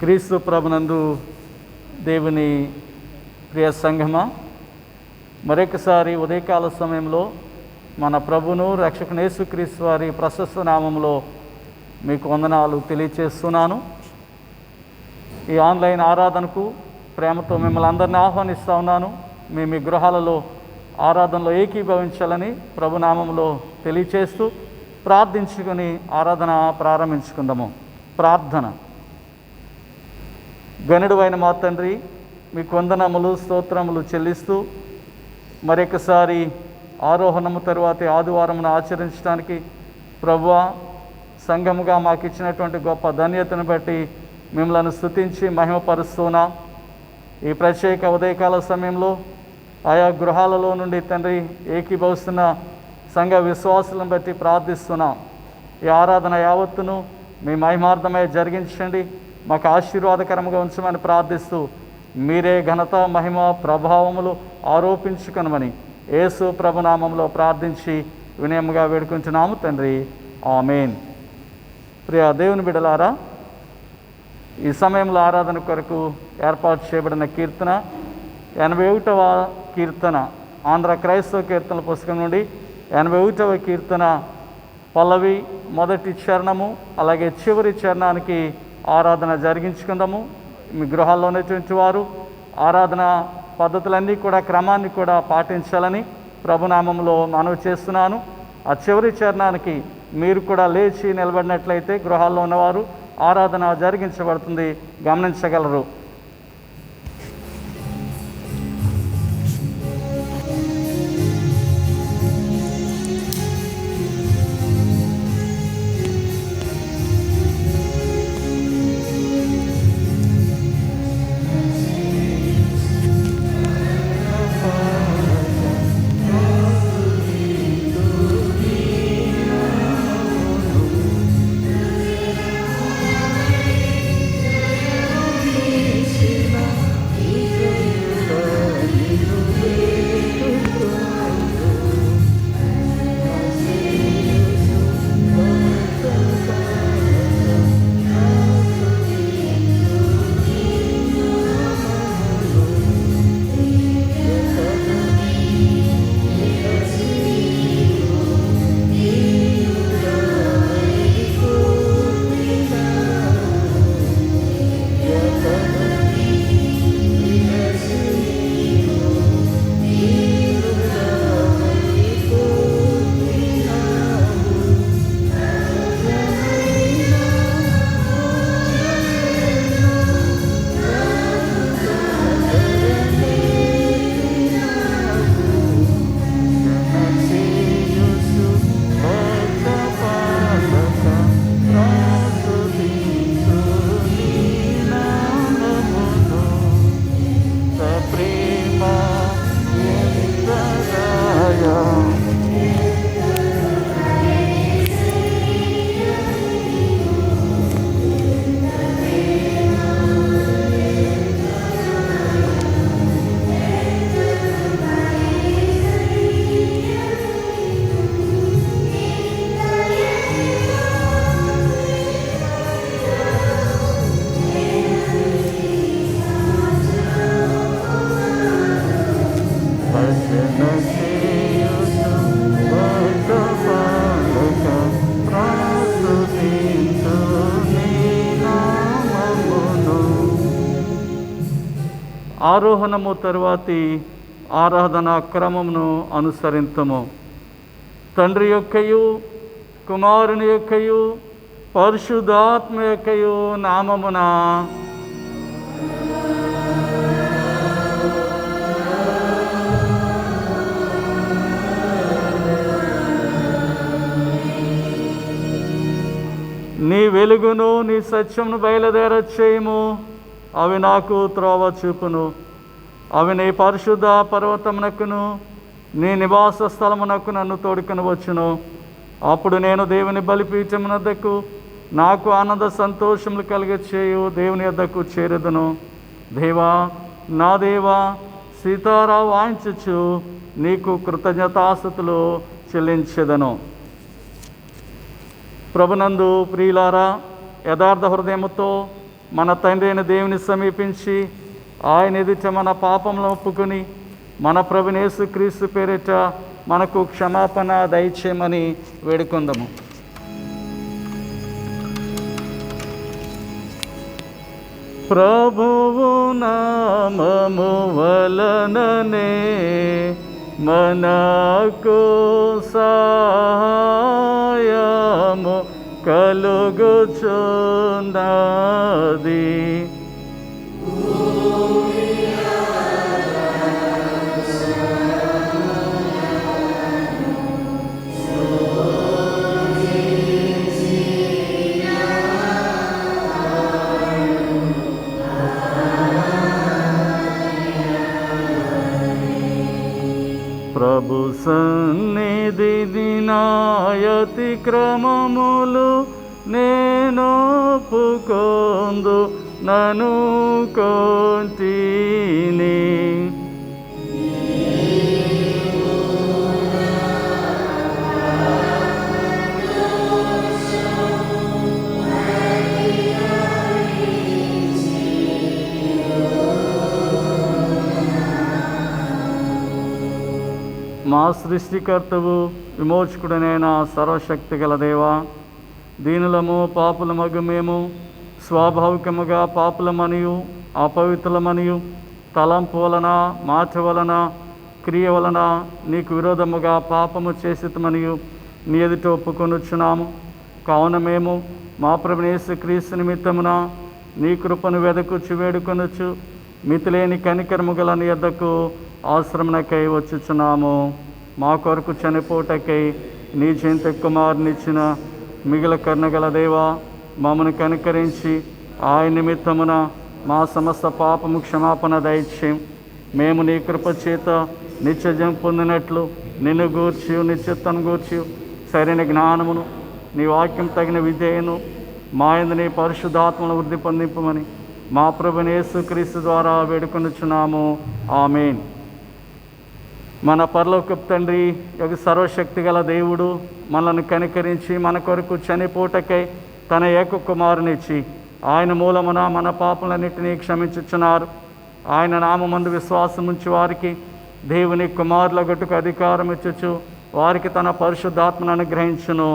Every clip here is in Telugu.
క్రీస్తు ప్రభునందు దేవుని ప్రియ సంఘమా, మరొకసారి ఉదయకాల సమయంలో మన ప్రభును రక్షకుని యేసుక్రీస్తు వారి ప్రశస్త నామంలో మీకు వందనాలు తెలియచేస్తున్నాను. ఈ ఆన్లైన్ ఆరాధనకు ప్రేమతో మిమ్మల్ని అందరినీ ఆహ్వానిస్తూ ఉన్నాను. మీ మీ గృహాలలో ఆరాధనలో ఏకీభవించాలని ప్రభునామంలో తెలియచేస్తూ ప్రార్థించుకొని ఆరాధన ప్రారంభించుకుందాము. ప్రార్థన. గనుడు అయిన మా తండ్రి, మీకు వందనములు స్తోత్రములు చెల్లిస్తూ మరొకసారి ఆరోహణము తరువాతి ఆదివారమును ఆచరించడానికి ప్రభువా సంఘముగా మాకు ఇచ్చినటువంటి గొప్ప ధన్యతను బట్టి మిమ్మల్ని స్తుతించి మహిమపరుస్తున్నాం. ఈ ప్రత్యేక ఉదయకాల సమయంలో ఆయా గృహాలలో నుండి తండ్రి ఏకీభవిస్తున్న సంఘ విశ్వాసులను బట్టి ప్రార్థిస్తున్నాం. ఈ ఆరాధన యావత్తును మీ మహిమార్థమై జరిగించండి, మాకు ఆశీర్వాదకరంగా ఉంచమని ప్రార్థిస్తూ మీరే ఘనత మహిమ ప్రభావములు ఆరోపించుకొనమని యేసు ప్రభునామంలో ప్రార్థించి వినయముగా వేడుకుంటున్నాము తండ్రి, ఆమేన్. ప్రియ దేవుని బిడ్డలారా, ఈ సమయంలో ఆరాధన కొరకు ఏర్పాటు చేయబడిన కీర్తన 81వ కీర్తన, ఆంధ్ర క్రైస్తవ కీర్తనల పుస్తకం నుండి 81వ కీర్తన పల్లవి మొదటి చరణము అలాగే చివరి చరణానికి ఆరాధన జరిగించుకుందాము. మీ గృహాల్లో ఉన్నటువంటి వారు ఆరాధన పద్ధతులన్నీ కూడా క్రమాన్ని కూడా పాటించాలని ప్రభునామంలో మనవి చేస్తున్నాను. ఆ చివరి చరణానికి మీరు కూడా లేచి నిలబడినట్లయితే గృహాల్లో ఉన్నవారు ఆరాధన జరిగించబడుతుంది, గమనించగలరు. ఆరోహణము తరువాతి ఆరాధనా క్రమమును అనుసరించము. తండ్రి యొక్కయు కుమారుని యొక్కయు పరిశుద్ధాత్మ యొక్కయు నామమున నీ వెలుగును నీ సత్యమును బయలుదేర చేయము. అవి నాకు త్రోవ చూపును. అవి నీ పరిశుద్ధ పర్వతమునకును నీ నివాస స్థలమునకు నన్ను తోడుకొని వచ్చును. అప్పుడు నేను దేవుని బలిపీఠమునద్దకు నాకు ఆనంద సంతోషములు కలిగ చేయు దేవుని యొద్దకు చేరుదును. దేవా నా దేవా, సీతారా వాయించుచు నీకు కృతజ్ఞతాస్తుతులు చెల్లించెదను. ప్రభునందు ప్రియులారా, యథార్థ హృదయముతో మన తండ్రి అయిన దేవుని సమీపించి ఆయన ఎదుట మన పాపంలో ఒప్పుకొని మన ప్రభువైన యేసుక్రీస్తు పేరిట మనకు క్షమాపణ దయచేయమని వేడుకొందాము. ప్రభువు నామము వలననే మనకు సహాయము కలుగుచున్నది. ప్రభు సన్నిధి దినాయతి క్రమములు నేను ఒప్పుకొందు నను కొంటిని. మా సృష్టికర్తవు విమోచకుడనైన సర్వశక్తి గల దేవా, దీనులము పాపులమగు మేము స్వాభావికముగా పాపులమనియు అపవిత్రులమనియు తలంపు వలన మాట వలన క్రియ వలన నీకు విరోధముగా పాపము చేసితమనియు నీ ఎదుట ఒప్పుకొనుచున్నాము. కావున మేము మా ప్రభువైన యేసుక్రీస్తు నిమిత్తమున నీ కృపను వెదకుచు వేడుకొనుచు మితిలేని కనికరము గల నీ యొద్దకు ఆశ్రమణకై వచ్చుచున్నాము. మా కొరకు చనిపోటకై నీ జంత కుమారునిచ్చిన మిగిల కరుణగల దేవా, మమ్మను కనికరించి ఆయన నిమిత్తమున మా సమస్త పాపము క్షమాపణ దయచేయం. మేము నీ కృప చేత నిత్యజం పొందినట్లు నిన్ను గూర్చి నిత్యత్వం గూర్చి సరైన జ్ఞానమును నీ వాక్యం తగిన విధేయను మా యందు నీ పరిశుద్ధాత్మను వృద్ధి పొందింపమని మా ప్రభువైన యేసుక్రీస్తు ద్వారా వేడుకొనుచున్నాము. ఆమేన్. మన పరలోకపు తండ్రి యొక్క సర్వశక్తి గల దేవుడు మనల్ని కనికరించి మన కొరకు చనిపోటకై తన ఏక కుమారునిచ్చి ఆయన మూలమున మన పాపలన్నిటినీ క్షమించుచున్నారు. ఆయన నామమందు విశ్వాసం ఉంచి వారికి దేవుని కుమారులగట్టుకు అధికారం ఇచ్చుచు వారికి తన పరిశుద్ధాత్మను అనుగ్రహించును.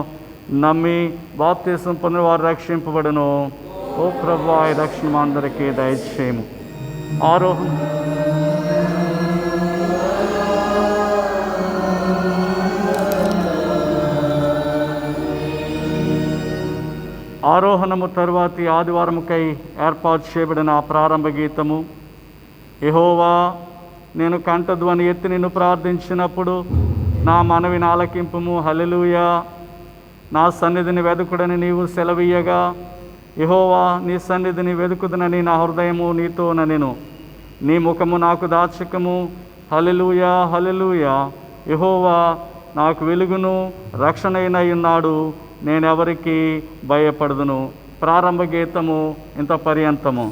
నమ్మి బాప్తిసం పొందిన వారు రక్షింపబడును. ఓ ప్రభువా, ఈ రక్షణ మా అందరికీ దయచేయము. ఆరోహణము తరువాతి ఆదివారముకై ఏర్పాటు చేయబడిన ప్రారంభ గీతము. యెహోవా, నేను కంఠధ్వని ఎత్తి నిన్ను ప్రార్థించినప్పుడు నా మనవిని ఆలకింపుము. హల్లెలూయా. నా సన్నిధిని వెదుకుడని నీవు సెలవీయగా, యెహోవా, నీ సన్నిధిని వెదుకుదనని నా హృదయము నీతో ననెను. నీ ముఖము నాకు దాచకము. హల్లెలూయా, హల్లెలూయా. యెహోవా నాకు వెలుగును రక్షణైనై ఉన్నాడు, నేనెవరికి భయపడదును. ప్రారంభ గీతము ఇంత పర్యంతము.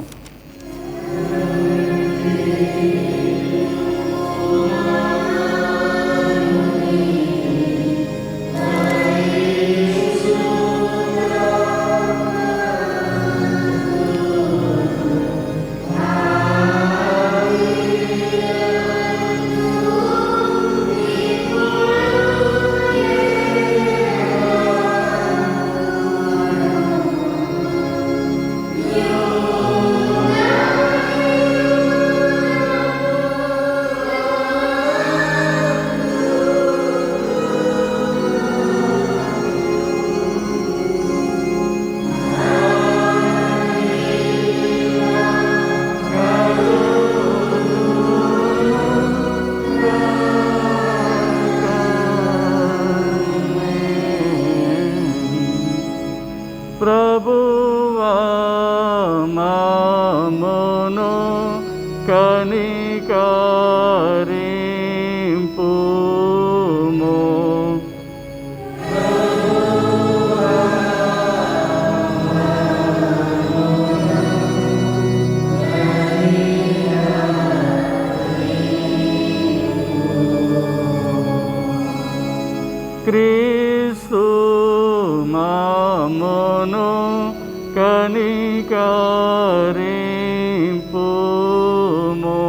కనికరింపుము.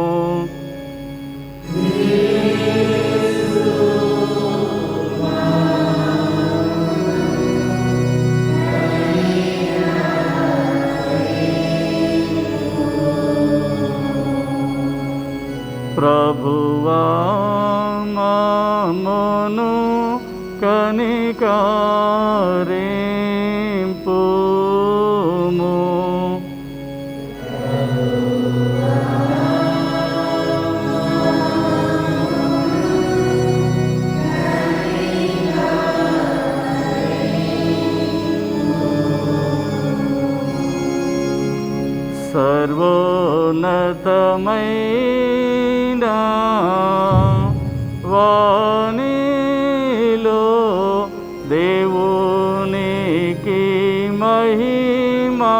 ప్రభువా మమ్మును కనికరింపుము. సర్వోన్నతమైన వానిలో దేవునికి మహిమా.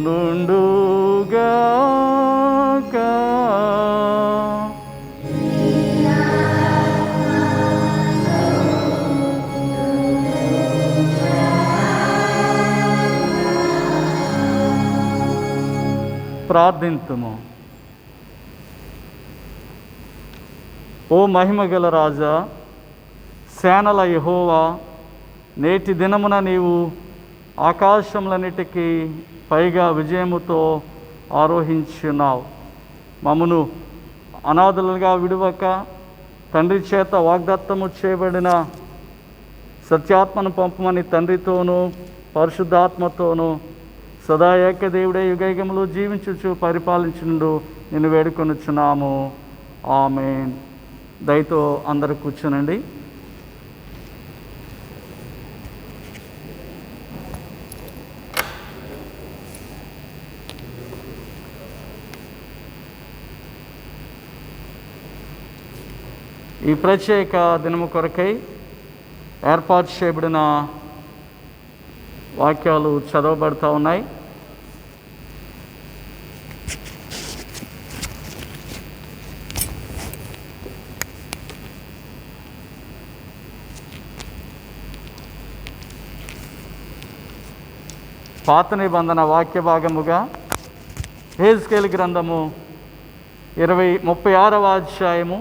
నుండుగాక. ప్రార్థింతుము. ఓ మహిమగల రాజా, సేనల యెహోవా, నేటి దినమున నీవు ఆకాశములన్నిటికీ పైగా విజయముతో ఆరోహించున్నావు. మమ్మను అనాథలుగా విడువక తండ్రి చేత వాగ్దత్తము చేయబడిన సత్యాత్మను పంపమని తండ్రితోనూ పరిశుద్ధాత్మతోనూ సదా ఏకదేవుడే యుగయుగములు జీవించుచు పరిపాలించుండు నిన్ను వేడుకొనుచున్నాము. ఆమేన్. దయతో అందరూ కూర్చునండి. ఈ ప్రత్యేక దినము కొరకై ఏర్పాటు చేయబడిన వాక్యాలు చదవబడుతూ ఉన్నాయి. పాత నిబంధన వాక్య భాగముగా యెహెజ్కేలు గ్రంథము 36వ అధ్యాయము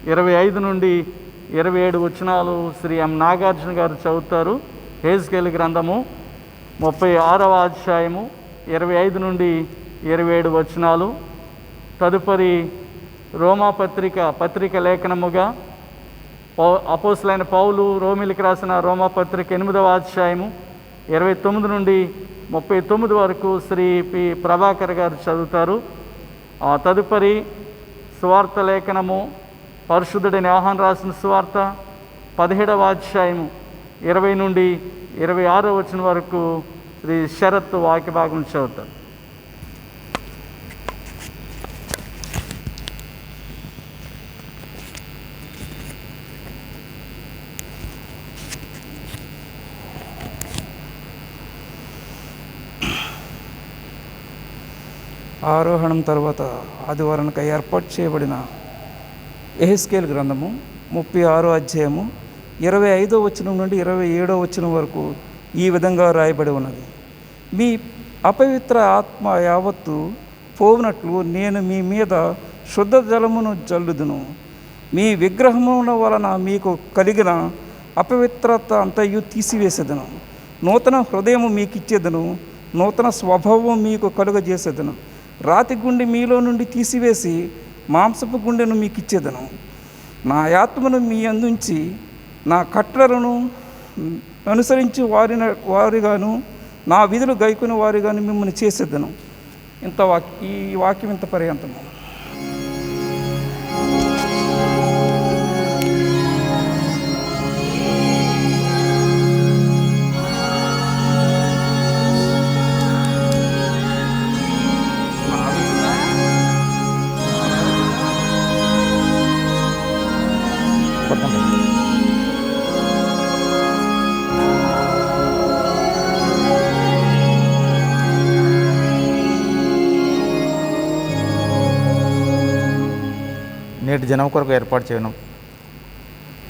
25 నుండి 27 వచనాలు శ్రీ ఎం నాగార్జున గారు చదువుతారు. యెహెజ్కేలు గ్రంథము 36వ అధ్యాయము 25 నుండి 27 వచనాలు. తదుపరి రోమా పత్రిక లేఖనముగా అపోస్తలుడైన పౌలు రోమీయులకు రాసిన రోమా పత్రిక 8వ అధ్యాయము 29 నుండి 39 వరకు శ్రీ పి ప్రభాకర్ గారు చదువుతారు. తదుపరి సువార్త లేఖనము పరిశుద్ధుడైన యోహాను రాసిన సువార్త 17వ అధ్యాయము 20 నుండి 26వ వచనం వరకు శ్రీ శరత్ వాక్య భాగం చదువుతారు. ఆరోహణం తర్వాత ఆదివారానికి ఏర్పాటు చేయబడిన యెహెజ్కేలు గ్రంథము 36వ అధ్యాయము 25వ వచనం నుండి 27వ వచనం వరకు ఈ విధంగా రాయబడి ఉన్నది. మీ అపవిత్ర ఆత్మ యావత్తు పోవునట్లు నేను మీ మీద శుద్ధ జలమును జల్లుదును. మీ విగ్రహముల వలన మీకు కలిగిన అపవిత్రత అంతయు తీసివేసేదను. నూతన హృదయము మీకు ఇచ్చేదను, నూతన స్వభావం మీకు కలుగజేసేదను. రాతి గుండె మీలో నుండి తీసివేసి మాంసపు గుండెను మీకు ఇచ్చేదను. నా ఆత్మను మీ అందుంచి నా కట్టలను అనుసరించి వారిగాను నా విధులు గైకుని వారిగాను మిమ్మల్ని చేసేదను. ఈ వాక్యం ఇంత పర్యంతము. నేటి జనం కొరకు ఏర్పాటు చేయడం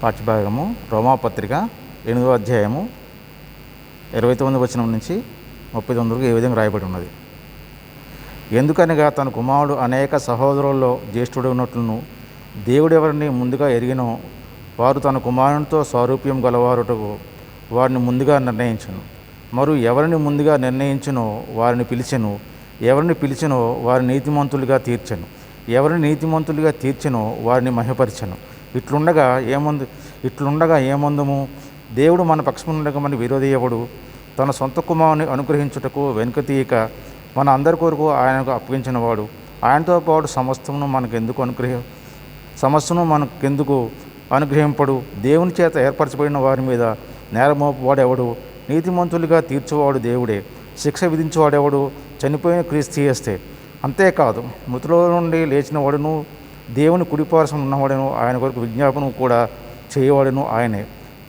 పాఠ్యభాగము రోమాపత్రిక 8వ అధ్యాయము 29వ వచనం నుంచి 39 వరకు ఏ విధంగా రాయబడి ఉన్నది. ఎందుకనగా తన కుమారుడు అనేక సహోదరుల్లో జ్యేష్ఠుడు ఉన్నట్లును దేవుడు ఎవరిని ముందుగా ఎరిగినో వారు తన కుమారునితో స్వారూప్యం గలవారుటకు వారిని ముందుగా నిర్ణయించును. మరియు ఎవరిని ముందుగా నిర్ణయించునో వారిని పిలిచెను, ఎవరిని పిలిచెనో వారిని నీతిమంతులుగా తీర్చెను, ఎవరిని నీతిమంతులుగా తీర్చెనో వారిని మహిమపరిచెను. ఇట్లుండగా ఏమందుము? దేవుడు మన పక్షముండగా మన విరోధి ఎవడు? తన సొంత కుమారుని అనుగ్రహించుటకు వెనుక తీయక మన అందరి కొరకు ఆయనకు అప్పగించినవాడు. ఆయనతో పాటు సమస్తమును మనకెందుకు అనుగ్రహింపడు? దేవుని చేత ఏర్పరచబడిన వారి మీద నేరమోపువాడు ఎవడు? నీతిమంతులుగా తీర్చువాడు దేవుడే. శిక్ష విధించేవాడెవడు? చనిపోయిన క్రీస్తు యేసే. అంతేకాదు, మృతుల నుండి లేచిన వాడును దేవుని కుడిపార్శ్వన ఉన్నవాడును ఆయన కొరకు విజ్ఞాపనం కూడా చేయవాడును ఆయనే.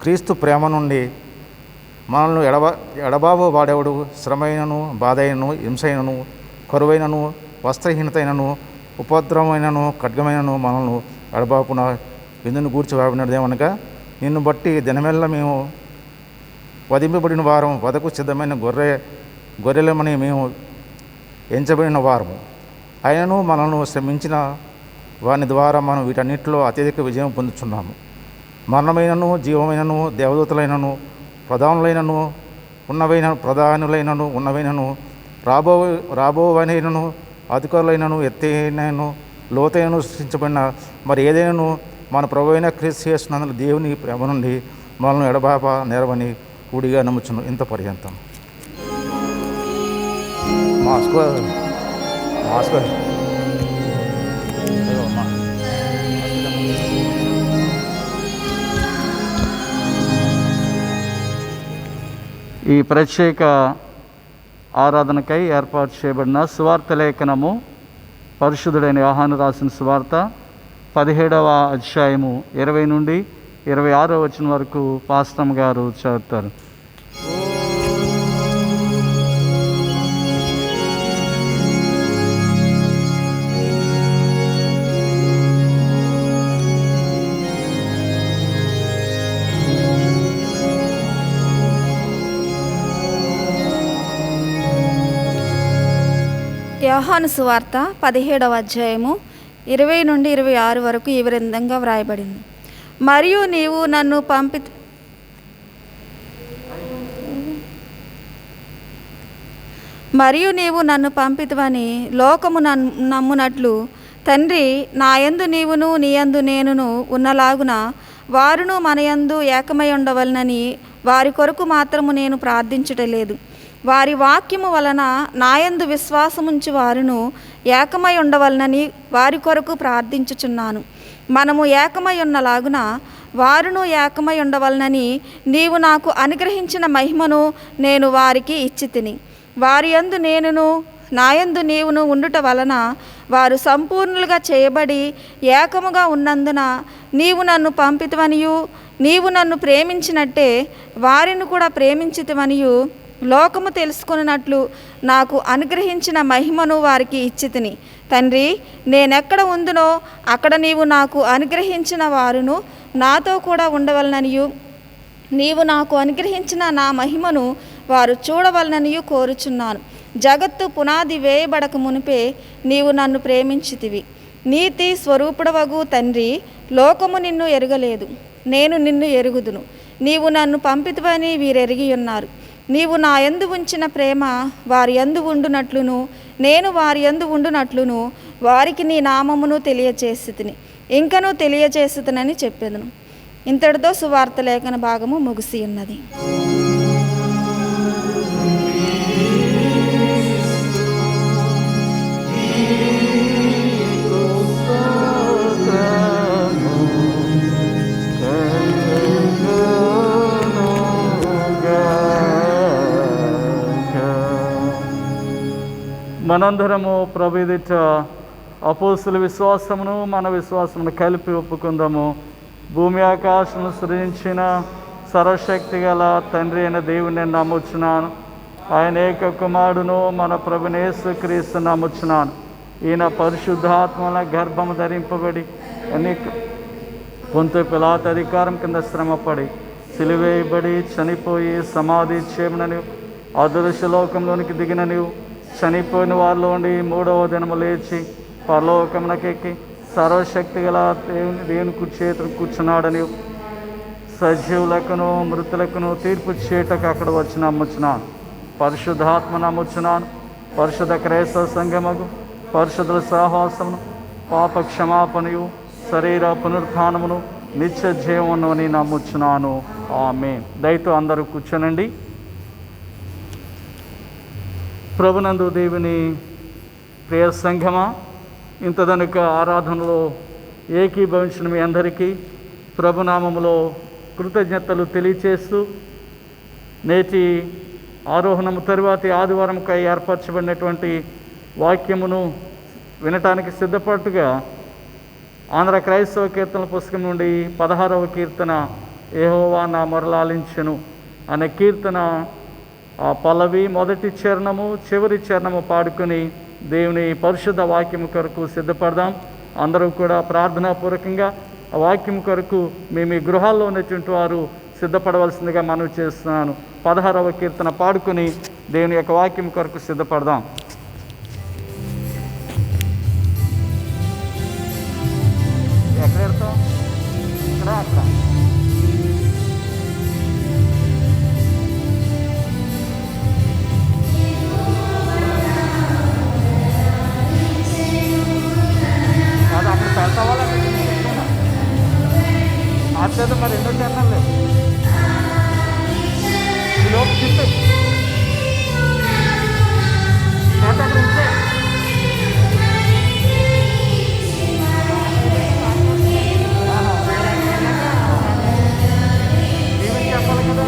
క్రీస్తు ప్రేమ నుండి మనల్ని ఎడబాబు వాడేవాడు శ్రమైనను బాధైనను హింసైనను కరువైనను వస్త్రహీనతైనను ఉపద్రవమైనను ఖడ్గమైనను మనల్ని ఎడబాపున విందును గూర్చి వాడినదేమనగా నిన్ను బట్టి దినమెల్ల మేము వధింపబడిన వారం వదకు సిద్ధమైన గొర్రెలమని మేము ఎంచబడిన వారము. ఆయనను మనల్ని శ్రమించిన వాని ద్వారా మనం వీటన్నిటిలో అత్యధిక విజయం పొందుతున్నాము. మరణమైనను జీవమైనను దేవదూతలైనను ప్రధానులైనను ఉన్నవైనను రాబోవైనను అధికారులైనను ఎత్తైనను లోతైనను సృష్టించబడిన మరి ఏదైనాను మన ప్రభు అయిన క్రీస్తు చేస్తున్నందుకు దేవుని ప్రేమ నుండి మనల్ని ఎడబాప నేరవని కూడిగా నమ్ముచును. ఇంత పర్యంతం మాస్కో ఈ ప్రత్యేక ఆరాధనకై ఏర్పాటు చేయబడిన సువార్త లేఖనము పరిశుద్ధుడైన యోహాను రాసిన సువార్త 17వ అధ్యాయము 20 నుండి 26వ వచనం వరకు పాస్టమ్ గారు చదువుతారు. యోహాను సువార్త 17వ అధ్యాయము 20 నుండి 26 వరకు ఈ విధంగా వ్రాయబడింది. మరియు నీవు నన్ను పంపితివని లోకము నమ్మునట్లు తండ్రి నాయందు నీవును నీయందు నేనును ఉన్నలాగున వారును మనయందు ఏకమై ఉండవలనని వారి కొరకు మాత్రము నేను ప్రార్థించుటలేదు. వారి వాక్యము వలన నాయందు విశ్వాసముంచి వారును ఏకమై ఉండవలనని వారి కొరకు ప్రార్థించుచున్నాను. మనము ఏకమై ఉన్నలాగున వారును ఏకమై ఉండవలనని నీవు నాకు అనుగ్రహించిన మహిమను నేను వారికి ఇచ్చితిని. వారి యందు నేనును నాయందు నీవును ఉండుట వలన వారు సంపూర్ణులుగా చేయబడి ఏకముగా ఉన్నందున నీవు నన్ను పంపితివనియు నీవు నన్ను ప్రేమించినట్టే వారిని కూడా ప్రేమించితివనియు లోకము తెలుసుకున్నట్లు నాకు అనుగ్రహించిన మహిమను వారికి ఇచ్చితిని. తండ్రి, నేనెక్కడ ఉందునో అక్కడ నీవు నాకు అనుగ్రహించిన వారును నాతో కూడా ఉండవలననియు నీవు నాకు అనుగ్రహించిన నా మహిమను వారు చూడవలననియు కోరుచున్నాను. జగత్తు పునాది వేయబడక మునిపే నీవు నన్ను ప్రేమించితివి. నీతి స్వరూపుడవగు తండ్రి, లోకము నిన్ను ఎరుగలేదు, నేను నిన్ను ఎరుగుదును. నీవు నన్ను పంపితివని వీరెరిగి ఉన్నారు. నీవు నా యందు ఉంచిన ప్రేమ వారి యందు ఉండునట్లును నేను వారి యందు ఉండునట్లును వారికి నీ నామమును తెలియచేసితిని, ఇంకనూ తెలియచేసితినని చెప్పెదను. ఇంతటితో సువార్త లేఖన భాగము ముగిసి ఉన్నది. మనందరము ప్రభు ఎదుట అపోస్తుల విశ్వాసమును మన విశ్వాసమును కలిపి ఒప్పుకుందాము. భూమి ఆకాశమును సృజించిన సర్వశక్తి గల తండ్రి అయిన దేవుని నమ్ముచున్నాను. ఆయన ఏక కుమారుడును మన ప్రభుని యేసుక్రీస్తు నమ్ముచున్నాను. ఈయన పరిశుద్ధాత్మల గర్భము ధరింపబడి పొంతు పిలాతు అధికారం కింద శ్రమపడి సిలువేయబడి చనిపోయి సమాధి చేయమనని అదృశ్యలోకంలోనికి దిగినని చనిపోయిన వారిలో ఉండి 3వ దినము లేచి పరలోకమునకెక్కి సర్వశక్తి గల దేవుని చేతులు కూర్చున్నాడని సజీవులకును మృతులకును తీర్పు చేయటకు అక్కడ వచ్చి నమ్ముచున్నాను. పరిశుద్ధాత్మ నమ్ముచున్నాను. పరిశుద్ధ క్రైస్తవ సంఘముకు పరిశుద్ధుల సహవాసమును పాప క్షమాపణయు శరీర పునరుత్థానమును నిత్య జీవమును నమ్ముచున్నాను. ఆమేన్. దయతో అందరూ కూర్చోనండి. ప్రభునందు దేవుని ప్రియ సంఘమా, ఇంతదనుక ఆరాధనలో ఏకీభవించిన మీ అందరికీ ప్రభునామములో కృతజ్ఞతలు తెలియచేస్తూ నేటి ఆరోహణము తరువాతి ఆదివారంకై ఏర్పరచబడినటువంటి వాక్యమును వినటానికి సిద్ధపట్టుగా ఆంధ్ర క్రైస్తవ కీర్తనల పుస్తకం నుండి 16వ కీర్తన యెహోవా నా మొరలాలించెను. అనే కీర్తన ఆ పల్లవి మొదటి చరణము చివరి చరణము పాడుకొని దేవుని పరిశుద్ధ వాక్యము కొరకు సిద్ధపడదాం. అందరూ కూడా ప్రార్థనాపూర్వకంగా ఆ వాక్యం కొరకు మీ గృహాల్లో ఉన్నటువంటి వారు సిద్ధపడవలసిందిగా మనవి చేస్తున్నాను. 16వ కీర్తన పాడుకొని దేవుని యొక్క వాక్యం కొరకు సిద్ధపడదాం. ఎక్కడ వెళ్తాం? ఇక్కడ అక్కడ కాదు, అక్కడ పెడతావాలంటే ఆచేత మరి ఎన్నో చరణాలు లేవు. ఈలోపు తిప్పి అక్కడ ఉంచే. చెప్పాలి కదా.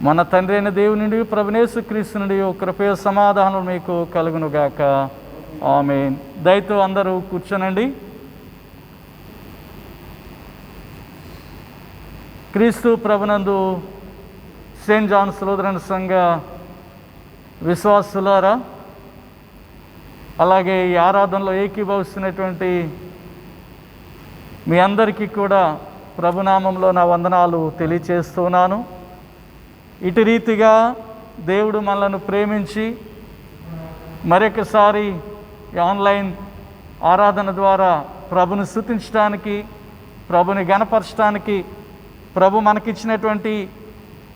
మన తండ్రి అయిన దేవుని నుండి ప్రభువైన యేసుక్రీస్తు నుండి కృపయ సమాధానం మీకు కలుగునుగాక. ఆమేన్. దయతో అందరూ కూర్చోనండి. క్రీస్తు ప్రభునందు సెయింట్ జాన్స్ లూథరన్ సంఘ విశ్వాసులారా, అలాగే ఈ ఆరాధనలో ఏకీభవిస్తున్నటువంటి మీ అందరికీ కూడా ప్రభునామంలో నా వందనాలు తెలియచేస్తున్నాను. ఇటు రీతిగా దేవుడు మనలను ప్రేమించి మరొకసారి ఆన్లైన్ ఆరాధన ద్వారా ప్రభుని స్తుతించడానికి, ప్రభుని గణపరచడానికి, ప్రభు మనకిచ్చినటువంటి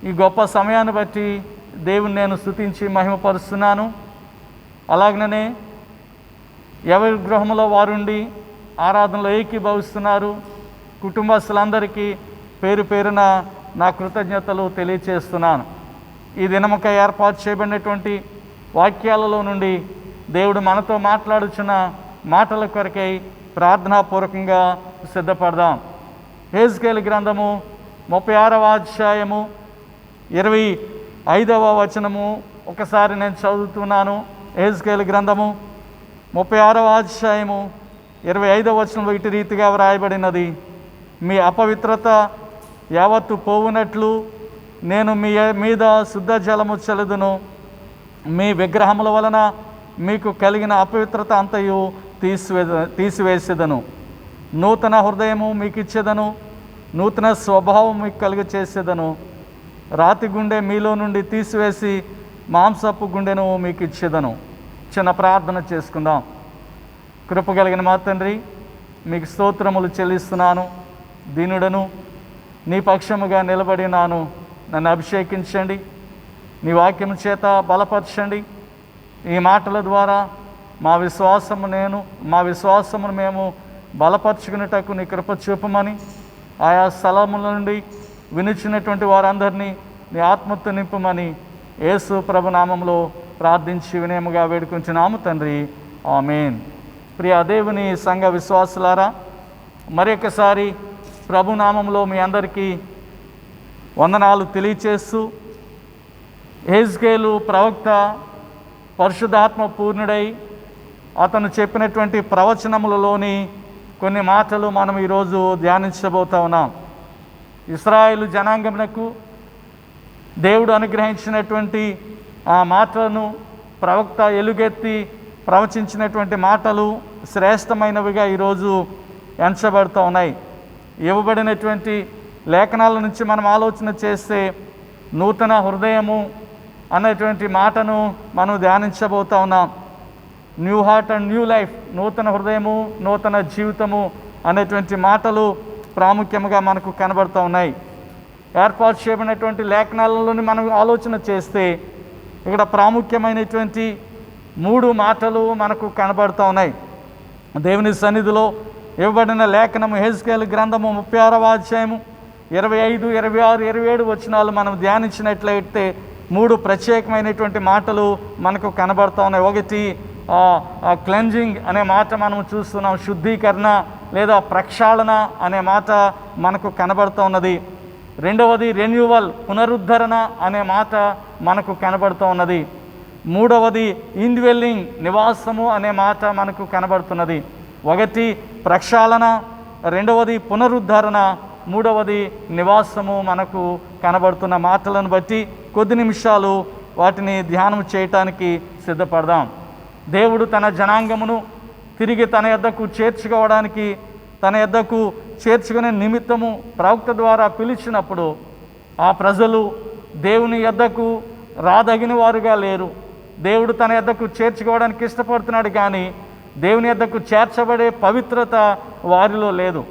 ఈ గొప్ప సమయాన్ని బట్టి దేవుని నేను స్తుతించి మహిమపరుస్తున్నాను. అలాగనే ఎవరి గృహంలో వారుండి ఆరాధనలో ఏకీభవిస్తున్నారు కుటుంబస్తులందరికీ పేరు పేరున నా కృతజ్ఞతలు తెలియచేస్తున్నాను. ఈ దినముక ఏర్పాటు చేయబడినటువంటి వాక్యాలలో నుండి దేవుడు మనతో మాట్లాడుచున్న మాటల కొరకై ప్రార్థనాపూర్వకంగా సిద్ధపడదాం. హెజ్కేలు గ్రంథము 36వ అధ్యాయము 25వ వచనము ఒకసారి నేను చదువుతున్నాను. హెజ్కేలు గ్రంథము 36వ అధ్యాయము 25వ వచనంలో ఇటు రీతిగా వ్రాయబడినది: మీ అపవిత్రత యావత్తు పోవునట్లు నేను మీ మీద శుద్ధ జలము చల్లుదును. మీ విగ్రహముల వలన మీకు కలిగిన అపవిత్రత అంతయు తీసివేసేదను. నూతన హృదయము మీకు ఇచ్చేదను, నూతన స్వభావం మీకు కలుగ చేసేదను. రాతి గుండె మీలో నుండి తీసివేసి మాంసపు గుండెను మీకు ఇచ్చేదను. చిన్న ప్రార్థన చేసుకుందాం. కృపగలిగిన మా తండ్రి, మీకు స్తోత్రములు చెల్లిస్తున్నాను. దీనుడను నీ పక్షముగా నిలబడినాను. నన్ను అభిషేకించండి, నీ వాక్యం చేత బలపరచండి. ఈ మాటల ద్వారా మా విశ్వాసమును మేము బలపరుచుకునేటకు నీ కృప చూపమని, ఆయా స్థలముల నుండి వినిచినటువంటి వారందరినీ నీ ఆత్మతో నింపమని యేసు ప్రభు నామములో ప్రార్థించి వినయముగా వేడుకుంటున్నాము తండ్రి. ఆమేన్. ప్రియ దేవుని సంఘ విశ్వాసులారా, మరొకసారి ప్రభునామంలో మీ అందరికీ వందనాలు తెలియచేస్తూ, హెజ్కేలు ప్రవక్త పరిశుద్ధాత్మ పూర్ణుడై అతను చెప్పినటువంటి ప్రవచనములలోని కొన్ని మాటలు మనం ఈరోజు ధ్యానించబోతా ఉన్నాం. ఇశ్రాయేలు జనాంగమునకు దేవుడు అనుగ్రహించినటువంటి ఆ మాటలను ప్రవక్త ఎలుగెత్తి ప్రవచించినటువంటి మాటలు శ్రేష్టమైనవిగా ఈరోజు ఎంచబడుతూ ఉన్నాయి. ఇవ్వబడినటువంటి లేఖనాల నుంచి మనం ఆలోచన చేస్తే నూతన హృదయము అనేటువంటి మాటను మనం ధ్యానించబోతా ఉన్నాం. New heart and new life, నూతన హృదయము నూతన జీవితము అనేటువంటి మాటలు ప్రాముఖ్యంగా మనకు కనబడుతూ ఉన్నాయి. ఏర్పాటు చేయబడినటువంటి లేఖనాలలోని మనం ఆలోచన చేస్తే ఇక్కడ ప్రాముఖ్యమైనటువంటి 3 మాటలు మనకు కనబడుతూ ఉన్నాయి. దేవుని సన్నిధిలో ఇవ్వబడిన లేఖనము హెజ్కేలు గ్రంథము 36వ అధ్యాయము 25, 26, 27 వచనాలు మనం ధ్యానించినట్లయితే 3 ప్రత్యేకమైనటువంటి మాటలు మనకు కనబడుతూ ఉన్నాయి. ఒకటి క్లెన్జింగ్ అనే మాట మనం చూస్తున్నాం, శుద్ధీకరణ లేదా ప్రక్షాళన అనే మాట మనకు కనబడుతూ ఉన్నది. రెండవది రెన్యూవల్, పునరుద్ధరణ అనే మాట మనకు కనబడుతూ ఉన్నది. మూడవది ఇన్డ్వెల్లింగ్, నివాసము అనే మాట మనకు కనబడుతున్నది. ఒకటి ప్రక్షాళన, రెండవది పునరుద్ధరణ, మూడవది నివాసము మనకు కనబడుతున్న మాటలను బట్టి కొద్ది నిమిషాలు వాటిని ధ్యానం చేయటానికి సిద్ధపడదాం. దేవుడు తన జనాంగమును తిరిగి తన యొద్దకు చేర్చుకోవడానికి, తన యొద్దకు చేర్చుకునే నిమిత్తము ప్రవక్త ద్వారా పిలిచినప్పుడు ఆ ప్రజలు దేవుని యొద్దకు రాదగిన వారుగా లేరు. దేవుడు తన యొద్దకు చేర్చుకోవడానికి ఇష్టపడుతున్నాడు, కానీ దేవుని యొద్దకు చేర్చబడే పవిత్రత వారిలో లేదు.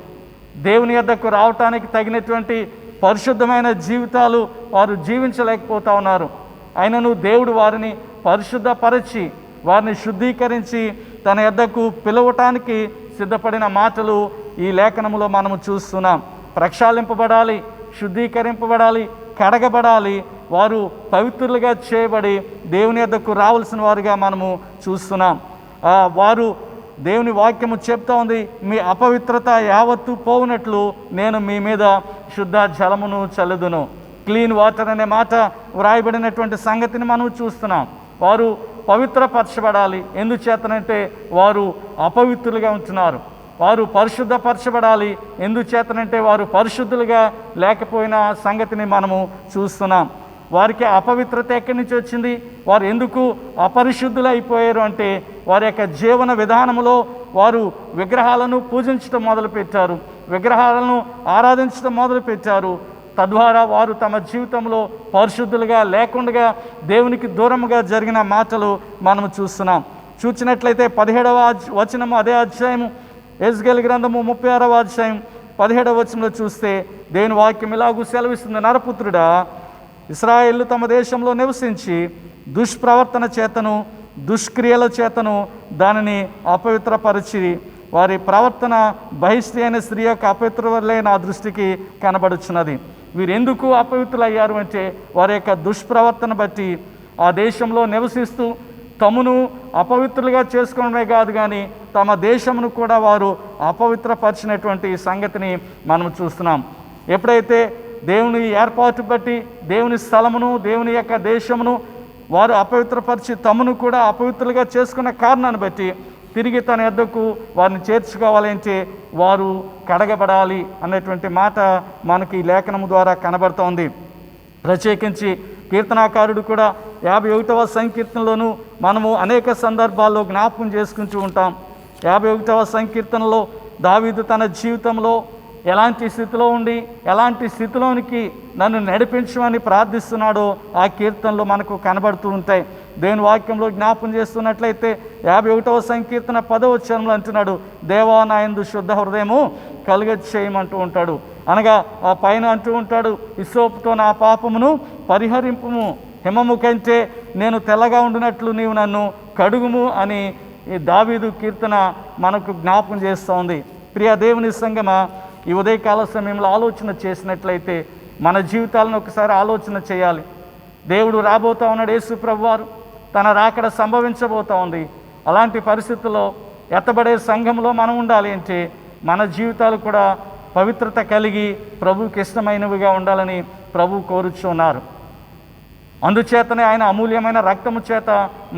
దేవుని యొద్దకు రావటానికి తగినటువంటి పరిశుద్ధమైన జీవితాలు వారు జీవించలేకపోతా ఉన్నారు. అయినను దేవుడు వారిని పరిశుద్ధపరచి వారిని శుద్ధీకరించి తన యొద్దకు పిలవటానికి సిద్ధపడిన మాటలు ఈ లేఖనములో మనము చూస్తున్నాం. ప్రక్షాళింపబడాలి, శుద్ధీకరింపబడాలి, కడగబడాలి, వారు పవిత్రులుగా చేయబడి దేవుని యొద్దకు రావాల్సిన వారుగా మనము చూస్తున్నాం. వారు దేవుని వాక్యము చెప్తా ఉంది, మీ అపవిత్రత యావత్తు పోవునట్లు నేను మీ మీద శుద్ధ జలమును చల్లుదును. క్లీన్ వాటర్ అనే మాట వ్రాయబడినటువంటి సంగతిని మనం చూస్తున్నాం. వారు పవిత్రపరచబడాలి. ఎందుచేతనంటే వారు అపవిత్రులుగా ఉంటున్నారు. వారు పరిశుద్ధపరచబడాలి. ఎందుచేతనంటే వారు పరిశుద్ధులుగా లేకపోయిన సంగతిని మనము చూస్తున్నాం. వారికి అపవిత్రత ఎక్కడి నుంచి వచ్చింది? వారు ఎందుకు అపరిశుద్ధులు అయిపోయారు అంటే వారి యొక్క జీవన విధానంలో వారు విగ్రహాలను పూజించడం మొదలుపెట్టారు, విగ్రహాలను ఆరాధించడం మొదలుపెట్టారు. తద్వారా వారు తమ జీవితంలో పరిశుద్ధులుగా లేకుండా దేవునికి దూరంగా జరిగిన మాటలు మనము చూస్తున్నాం. చూసినట్లయితే 17వ వచనము అదే అధ్యాయము హెజ్కేలు గ్రంథము 36వ అధ్యాయం 17వ వచనంలో చూస్తే దేవుని వాక్యం ఇలాగూ సెలవిస్తుంది, నరపుత్రుడా, ఇశ్రాయేలు తమ దేశంలో నివసించి దుష్ప్రవర్తన చేతను దుష్క్రియల చేతను దానిని అపవిత్రపరిచి వారి ప్రవర్తన బహిష్టి అయిన స్త్రీ యొక్క అపవిత్రులే నా దృష్టికి కనబడుచున్నది. వీరెందుకు అపవిత్రులయ్యారు అంటే వారి యొక్క దుష్ప్రవర్తన బట్టి ఆ దేశంలో నివసిస్తూ తమను అపవిత్రులుగా చేసుకోవడమే కాదు, కానీ తమ దేశమును కూడా వారు అపవిత్రపరిచినటువంటి సంగతిని మనం చూస్తున్నాం. ఎప్పుడైతే దేవుని ఏర్పాటు బట్టి దేవుని స్థలమును దేవుని యొక్క దేశమును వారు అపవిత్రపరిచి తమను కూడా అపవిత్రులుగా చేసుకున్న కారణాన్ని బట్టి తిరిగి తన యొద్దకు వారిని చేర్చుకోవాలంటే వారు కడగబడాలి అనేటువంటి మాట మనకి ఈ లేఖనము ద్వారా కనబడుతోంది. ప్రత్యేకించి కీర్తనాకారుడు కూడా 51వ సంకీర్తనలోనూ మనము అనేక సందర్భాల్లో జ్ఞాపకం చేసుకుంటూ ఉంటాం. 51వ సంకీర్తనలో దావీదు తన జీవితంలో ఎలాంటి స్థితిలో ఉండి ఎలాంటి స్థితిలోనికి నన్ను నడిపించమని ప్రార్థిస్తున్నాడో ఆ కీర్తనలు మనకు కనబడుతూ ఉంటాయి. దేవుని వాక్యంలో జ్ఞాపం చేస్తున్నట్లయితే 51వ సంకీర్తన 10వ వచనంలో అంటున్నాడు, దేవా నా యందు శుద్ధ హృదయము కలుగ చేయమంటూ ఉంటాడు. అనగా ఆ పైన అంటూ ఉంటాడు, హిస్సోపుతో నా పాపమును పరిహరింపుము, హిమము కంటే నేను తెల్లగా ఉండినట్లు నీవు నన్ను కడుగుము అని ఈ దావీదు కీర్తన మనకు జ్ఞాపకం చేస్తోంది. ప్రియ దేవుని సంగమా, ఈ ఉదయకాల సమయంలో ఆలోచన చేసినట్లయితే మన జీవితాలను ఒకసారి ఆలోచన చేయాలి. దేవుడు రాబోతా ఉన్నాడు, యేసు ప్రభువారు తన రాకడ సంభవించబోతూ ఉంది. అలాంటి పరిస్థితుల్లో ఎత్తబడే సంఘంలో మనం ఉండాలి అంటే మన జీవితాలు కూడా పవిత్రత కలిగి ప్రభువుకి ఇష్టమైనవిగా ఉండాలని ప్రభు కోరుచున్నారు. అందుచేతనే ఆయన అమూల్యమైన రక్తము చేత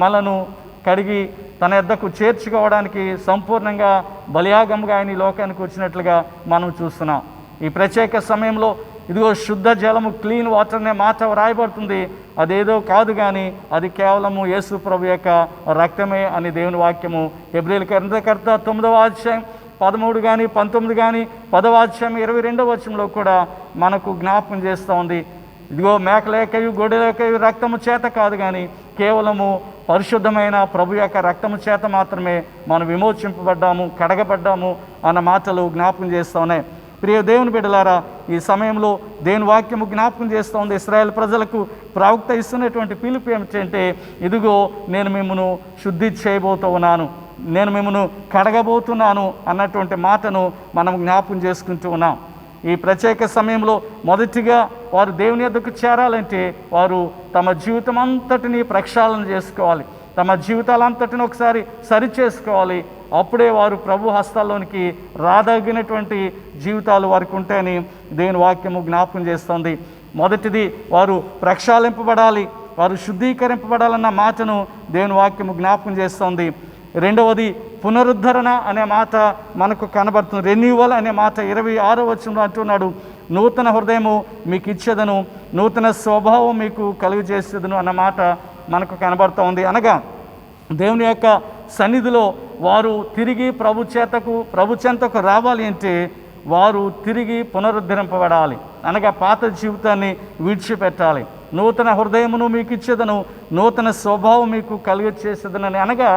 మనను కడిగి తన యొద్దకు చేర్చుకోవడానికి సంపూర్ణంగా బలియాగంగా ఆయన ఈ లోకానికి వచ్చినట్లుగా మనం చూస్తున్నాం. ఈ ప్రత్యేక సమయంలో ఇదిగో శుద్ధ జలము, క్లీన్ వాటర్ అనే మాట వ్రాయబడుతుంది. అదేదో కాదు కానీ అది కేవలము యేసు ప్రభు యొక్క రక్తమే అని దేవుని వాక్యము హెబ్రీయులకు గ్రంథకర్త 9వ అధ్యాయం 13 కానీ 19 కానీ 10వ అధ్యాయం 22వ వచనంలో కూడా మనకు జ్ఞాపకం చేస్తూ ఉంది. ఇదిగో మేకలేకయు గొడ్డలేకయు రక్తము చేత కాదు కానీ కేవలము పరిశుద్ధమైన ప్రభు యొక్క రక్తము చేత మాత్రమే మనం విమోచింపబడ్డాము, కడగబడ్డాము అన్న మాటలు జ్ఞాపకం చేస్తూ ఉన్నాయి. ప్రియ దేవుని బిడ్డలారా, ఈ సమయంలో దేవుని వాక్యము జ్ఞాపకం చేస్తూ ఉంది. ఇశ్రాయేల్ ప్రజలకు ప్రవక్త ఇస్తున్నటువంటి పిలుపు ఏమిటంటే, ఇదిగో నేను మిమ్మను శుద్ధి చేయబోతూ ఉన్నాను, నేను మిమ్మను కడగబోతున్నాను అన్నటువంటి మాటను మనం జ్ఞాపకం చేసుకుంటూ ఉన్నాం. ఈ ప్రత్యేక సమయంలో మొదటిగా వారు దేవుని యొద్దకు చేరాలంటే వారు తమ జీవితం అంతటిని ప్రక్షాళన చేసుకోవాలి, తమ జీవితాలంతటిని ఒకసారి సరి చేసుకోవాలి. అప్పుడే వారు ప్రభు హస్తాల్లోనికి రాదగినటువంటి జీవితాలు వారికి ఉంటాయని దేవుని వాక్యము జ్ఞాపకం చేస్తుంది. మొదటిది వారు ప్రక్షాళింపబడాలి, వారు శుద్ధీకరింపబడాలన్న మాటను దేవుని వాక్యము జ్ఞాపకం చేస్తుంది. రెండవది పునరుద్ధరణ అనే మాట మనకు కనబడుతుంది. రెన్యూవల్ అనే మాట 26వ వచనంలో అంటున్నాడు, నూతన హృదయము మీకు ఇచ్చేదను, నూతన స్వభావం మీకు కలుగు చేసేదను అన్న మాట మనకు కనబడుతూ ఉంది. అనగా దేవుని యొక్క సన్నిధిలో వారు తిరిగి ప్రభు చెంతకు రావాలి అంటే వారు తిరిగి పునరుద్ధరింపబడాలి, అనగా పాత జీవితాన్ని విడిచిపెట్టాలి. నూతన హృదయమును మీకు ఇచ్చేదను, నూతన స్వభావం మీకు కలిగచేసేదనని. అనగా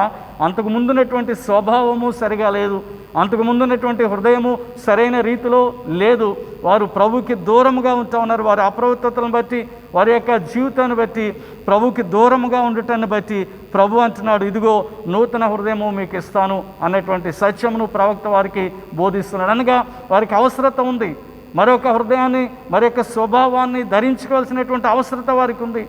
అంతకు ముందున్నటువంటి స్వభావము సరిగా లేదు, అంతకు ముందున్నటువంటి హృదయము సరైన రీతిలో లేదు. వారు ప్రభుకి దూరముగా ఉంటూ ఉన్నారు. వారి అప్రవృత్తతలను బట్టి, వారి యొక్క జీవితాన్ని బట్టి, ప్రభుకి దూరముగా ఉండటాన్ని బట్టి ప్రభు అంటున్నాడు, ఇదిగో నూతన హృదయము మీకు ఇస్తాను అన్నటువంటి సత్యమును ప్రవక్త వారికి బోధిస్తున్నాడు. అనగా వారికి అవసరత ఉంది, మరొక హృదయాన్ని, మరొక స్వభావాన్ని ధరించుకోవాల్సినటువంటి అవసరత వారికి ఉంది.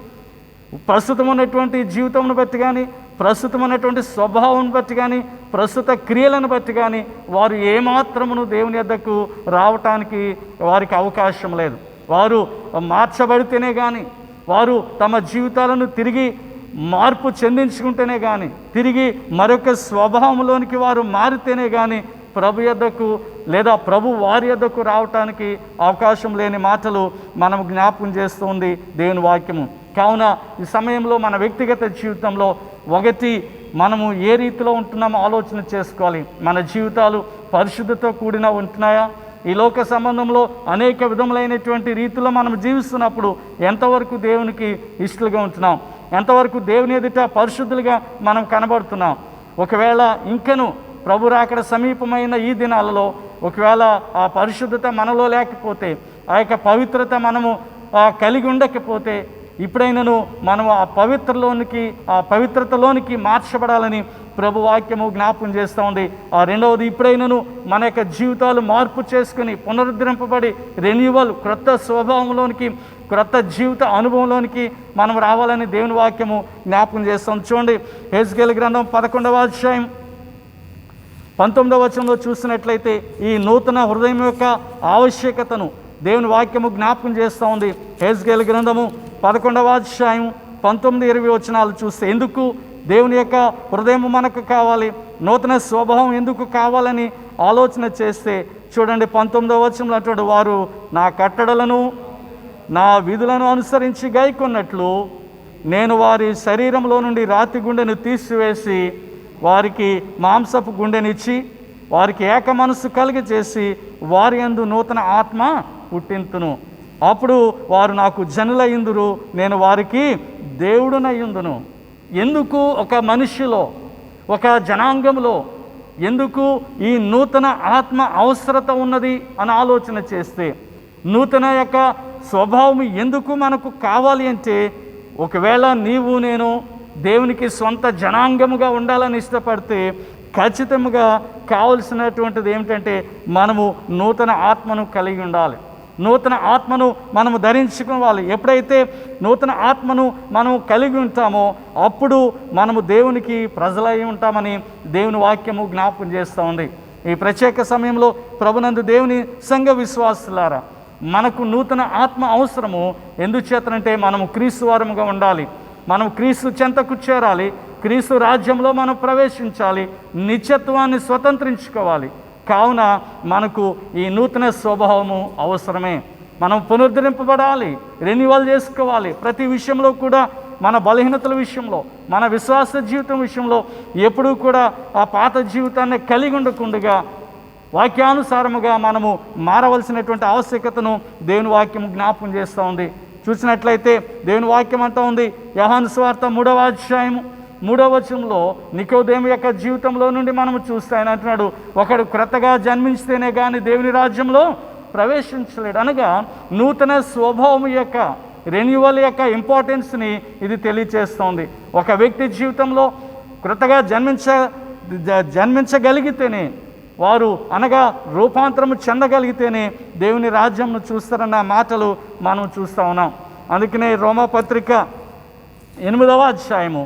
ప్రస్తుతం ఉన్నటువంటి జీవితంను బట్టి కానీ, ప్రస్తుతం ఉన్నటువంటి స్వభావం బట్టి కానీ, ప్రస్తుత క్రియలను బట్టి కానీ వారు ఏమాత్రమును దేవుని యొద్దకు రావటానికి వారికి అవకాశం లేదు. వారు మార్చబడితేనే కానీ, వారు తమ జీవితాలను తిరిగి మార్పు చెందించుకుంటేనే కానీ, తిరిగి మరొక స్వభావంలోనికి వారు మారితేనే కానీ ప్రభు యొద్దకు లేదా ప్రభు వారి యొద్దకు రావటానికి అవకాశం లేని మాటలు మనం జ్ఞాపకం చేస్తుంది దేవుని వాక్యము. కావున ఈ సమయంలో మన వ్యక్తిగత జీవితంలో ఒకటి మనము ఏ రీతిలో ఉంటున్నామో ఆలోచన చేసుకోవాలి. మన జీవితాలు పరిశుద్ధతో కూడిన ఉంటున్నాయా? ఈ లోక సంబంధంలో అనేక విధములైనటువంటి రీతిలో మనం జీవిస్తున్నప్పుడు ఎంతవరకు దేవునికి ఇష్టలుగా ఉంటున్నాం, ఎంతవరకు దేవుని ఎదుట పరిశుద్ధులుగా మనం కనబడుతున్నాం? ఒకవేళ ఇంకను ప్రభు రాకడ సమీపమైన ఈ దినాలలో ఒకవేళ ఆ పరిశుద్ధత మనలో లేకపోతే, ఆ యొక్క పవిత్రత మనము కలిగి ఉండకపోతే, ఇప్పుడైనను మనం ఆ పవిత్రతలోనికి మార్చబడాలని ప్రభు వాక్యము జ్ఞాపకం చేస్తూ ఉంది. ఆ రెండవది, ఇప్పుడైనను మన యొక్క జీవితాలు మార్పు చేసుకుని పునరుద్ధరింపబడి రెన్యూవల్, క్రొత్త స్వభావంలోనికి, క్రొత్త జీవిత అనుభవంలోనికి మనం రావాలని దేవుని వాక్యము జ్ఞాపకం చేస్తాం. చూడండి, హెజ్కేలు గ్రంథం 11వ అధ్యాయం 19వ వచనంలో చూసినట్లయితే ఈ నూతన హృదయం యొక్క ఆవశ్యకతను దేవుని వాక్యము జ్ఞాపకం చేస్తూ ఉంది. హెజ్కేలు గ్రంథము 11వ అధ్యాయం 19-20 వచనాలు చూస్తే, ఎందుకు దేవుని యొక్క హృదయం మనకు కావాలి, నూతన స్వభావం ఎందుకు కావాలని ఆలోచన చేస్తే చూడండి, 19వ వచనంలో అంటాడు, వారు నా కట్టడలను నా విధులను అనుసరించి గైకొన్నట్లు నేను వారి శరీరంలో నుండి రాతి గుండెను తీసివేసి వారికి మాంసపు గుండెనిచ్చి వారికి ఏక మనస్సు కలిగజేసి వారి యందు నూతన ఆత్మ పుట్టింతును. అప్పుడు వారు నాకు జనులయ్యుందురు, నేను వారికి దేవుడునయ్యుందును. ఎందుకు ఒక మనిషిలో, ఒక జనాంగంలో ఎందుకు ఈ నూతన ఆత్మ అవసరత ఉన్నది అని ఆలోచన చేస్తే, నూతన యొక్క స్వభావం ఎందుకు మనకు కావాలి అంటే, ఒకవేళ నీవు నేను దేవునికి సొంత జనాంగముగా ఉండాలని ఇష్టపడితే ఖచ్చితంగా కావలసినటువంటిది ఏమిటంటే మనము నూతన ఆత్మను కలిగి ఉండాలి, నూతన ఆత్మను మనము ధరించుకోవాలి. ఎప్పుడైతే నూతన ఆత్మను మనం కలిగి ఉంటామో అప్పుడు మనము దేవునికి ప్రజలై ఉంటామని దేవుని వాక్యము జ్ఞాపకం చేస్తూ ఉంది. ఈ ప్రత్యేక సమయంలో ప్రభునందు దేవుని సంఘ విశ్వాసులారా, మనకు నూతన ఆత్మ అవసరము. ఎందుచేతనంటే మనము క్రీస్తు వారముగా ఉండాలి, మనం క్రీస్తు చెంతకు చేరాలి, క్రీస్తు రాజ్యంలో మనం ప్రవేశించాలి, నిత్యత్వాన్ని స్వతంత్రించుకోవాలి. కావున మనకు ఈ నూతన స్వభావము అవసరమే. మనం పునరుద్ధరింపబడాలి, రెన్యువల్ చేసుకోవాలి. ప్రతి విషయంలో కూడా మన బలహీనతల విషయంలో, మన విశ్వాస జీవితం విషయంలో ఎప్పుడూ కూడా ఆ పాత జీవితాన్ని కలిగి ఉండకుండా వాక్యానుసారముగా మనము మారవలసినటువంటి ఆవశ్యకతను దేవుని వాక్యం జ్ఞాపకం చేస్తూ ఉంది. చూసినట్లయితే దేవుని వాక్యం అంటూ ఉంది, యోహాను సువార్త 3వ అధ్యాయము 3వ వచనంలో నికోదేము యొక్క జీవితంలో నుండి మనము చూస్తే ఆయన అంటున్నాడు, ఒకడు క్రొత్తగా జన్మించితేనే కానీ దేవుని రాజ్యంలో ప్రవేశించలేడు. అనగా నూతన స్వభావం యొక్క రెన్యువల్ యొక్క ఇంపార్టెన్స్ని ఇది తెలియచేస్తోంది. ఒక వ్యక్తి జీవితంలో క్రొత్తగా జన్మించగలిగితేనే, వారు అనగా రూపాంతరము చెందగలిగితేనే దేవుని రాజ్యంను చూస్తారన్న మాటలు మనం చూస్తూ ఉన్నాం. అందుకనే రోమాపత్రిక 8వ అధ్యాయము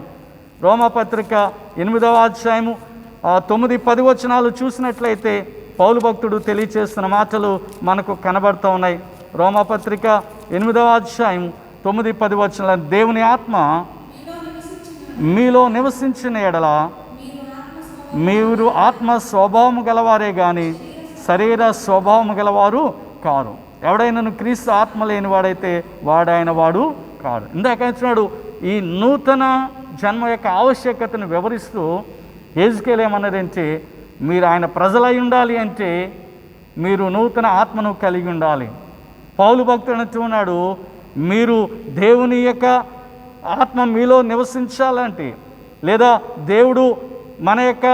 9-10 వచనాలు చూసినట్లయితే పౌలు భక్తుడు తెలియచేస్తున్న మాటలు మనకు కనబడుతూ ఉన్నాయి. రోమాపత్రిక 8వ అధ్యాయం 9-10 వచనాలు, దేవుని ఆత్మ మీలో నివసించిన ఎడల మీరు ఆత్మ స్వభావం గలవారే కానీ శరీర స్వభావం గలవారు కారు. ఎవడైనా క్రీస్తు ఆత్మ లేనివాడైతే వాడైన వాడు కాడు. ఇందాక అంటున్నాడు, ఈ నూతన జన్మ యొక్క ఆవశ్యకతను వివరిస్తూ హెజ్కేలు ఏమన్నారంటే, మీరు ఆయన ప్రజలై ఉండాలి అంటే మీరు నూతన ఆత్మను కలిగి ఉండాలి. పౌలు భక్తుడు అంటున్నాడు, మీరు దేవుని యొక్క ఆత్మ మీలో నివసించాలంటే, లేదా దేవుడు మన యొక్క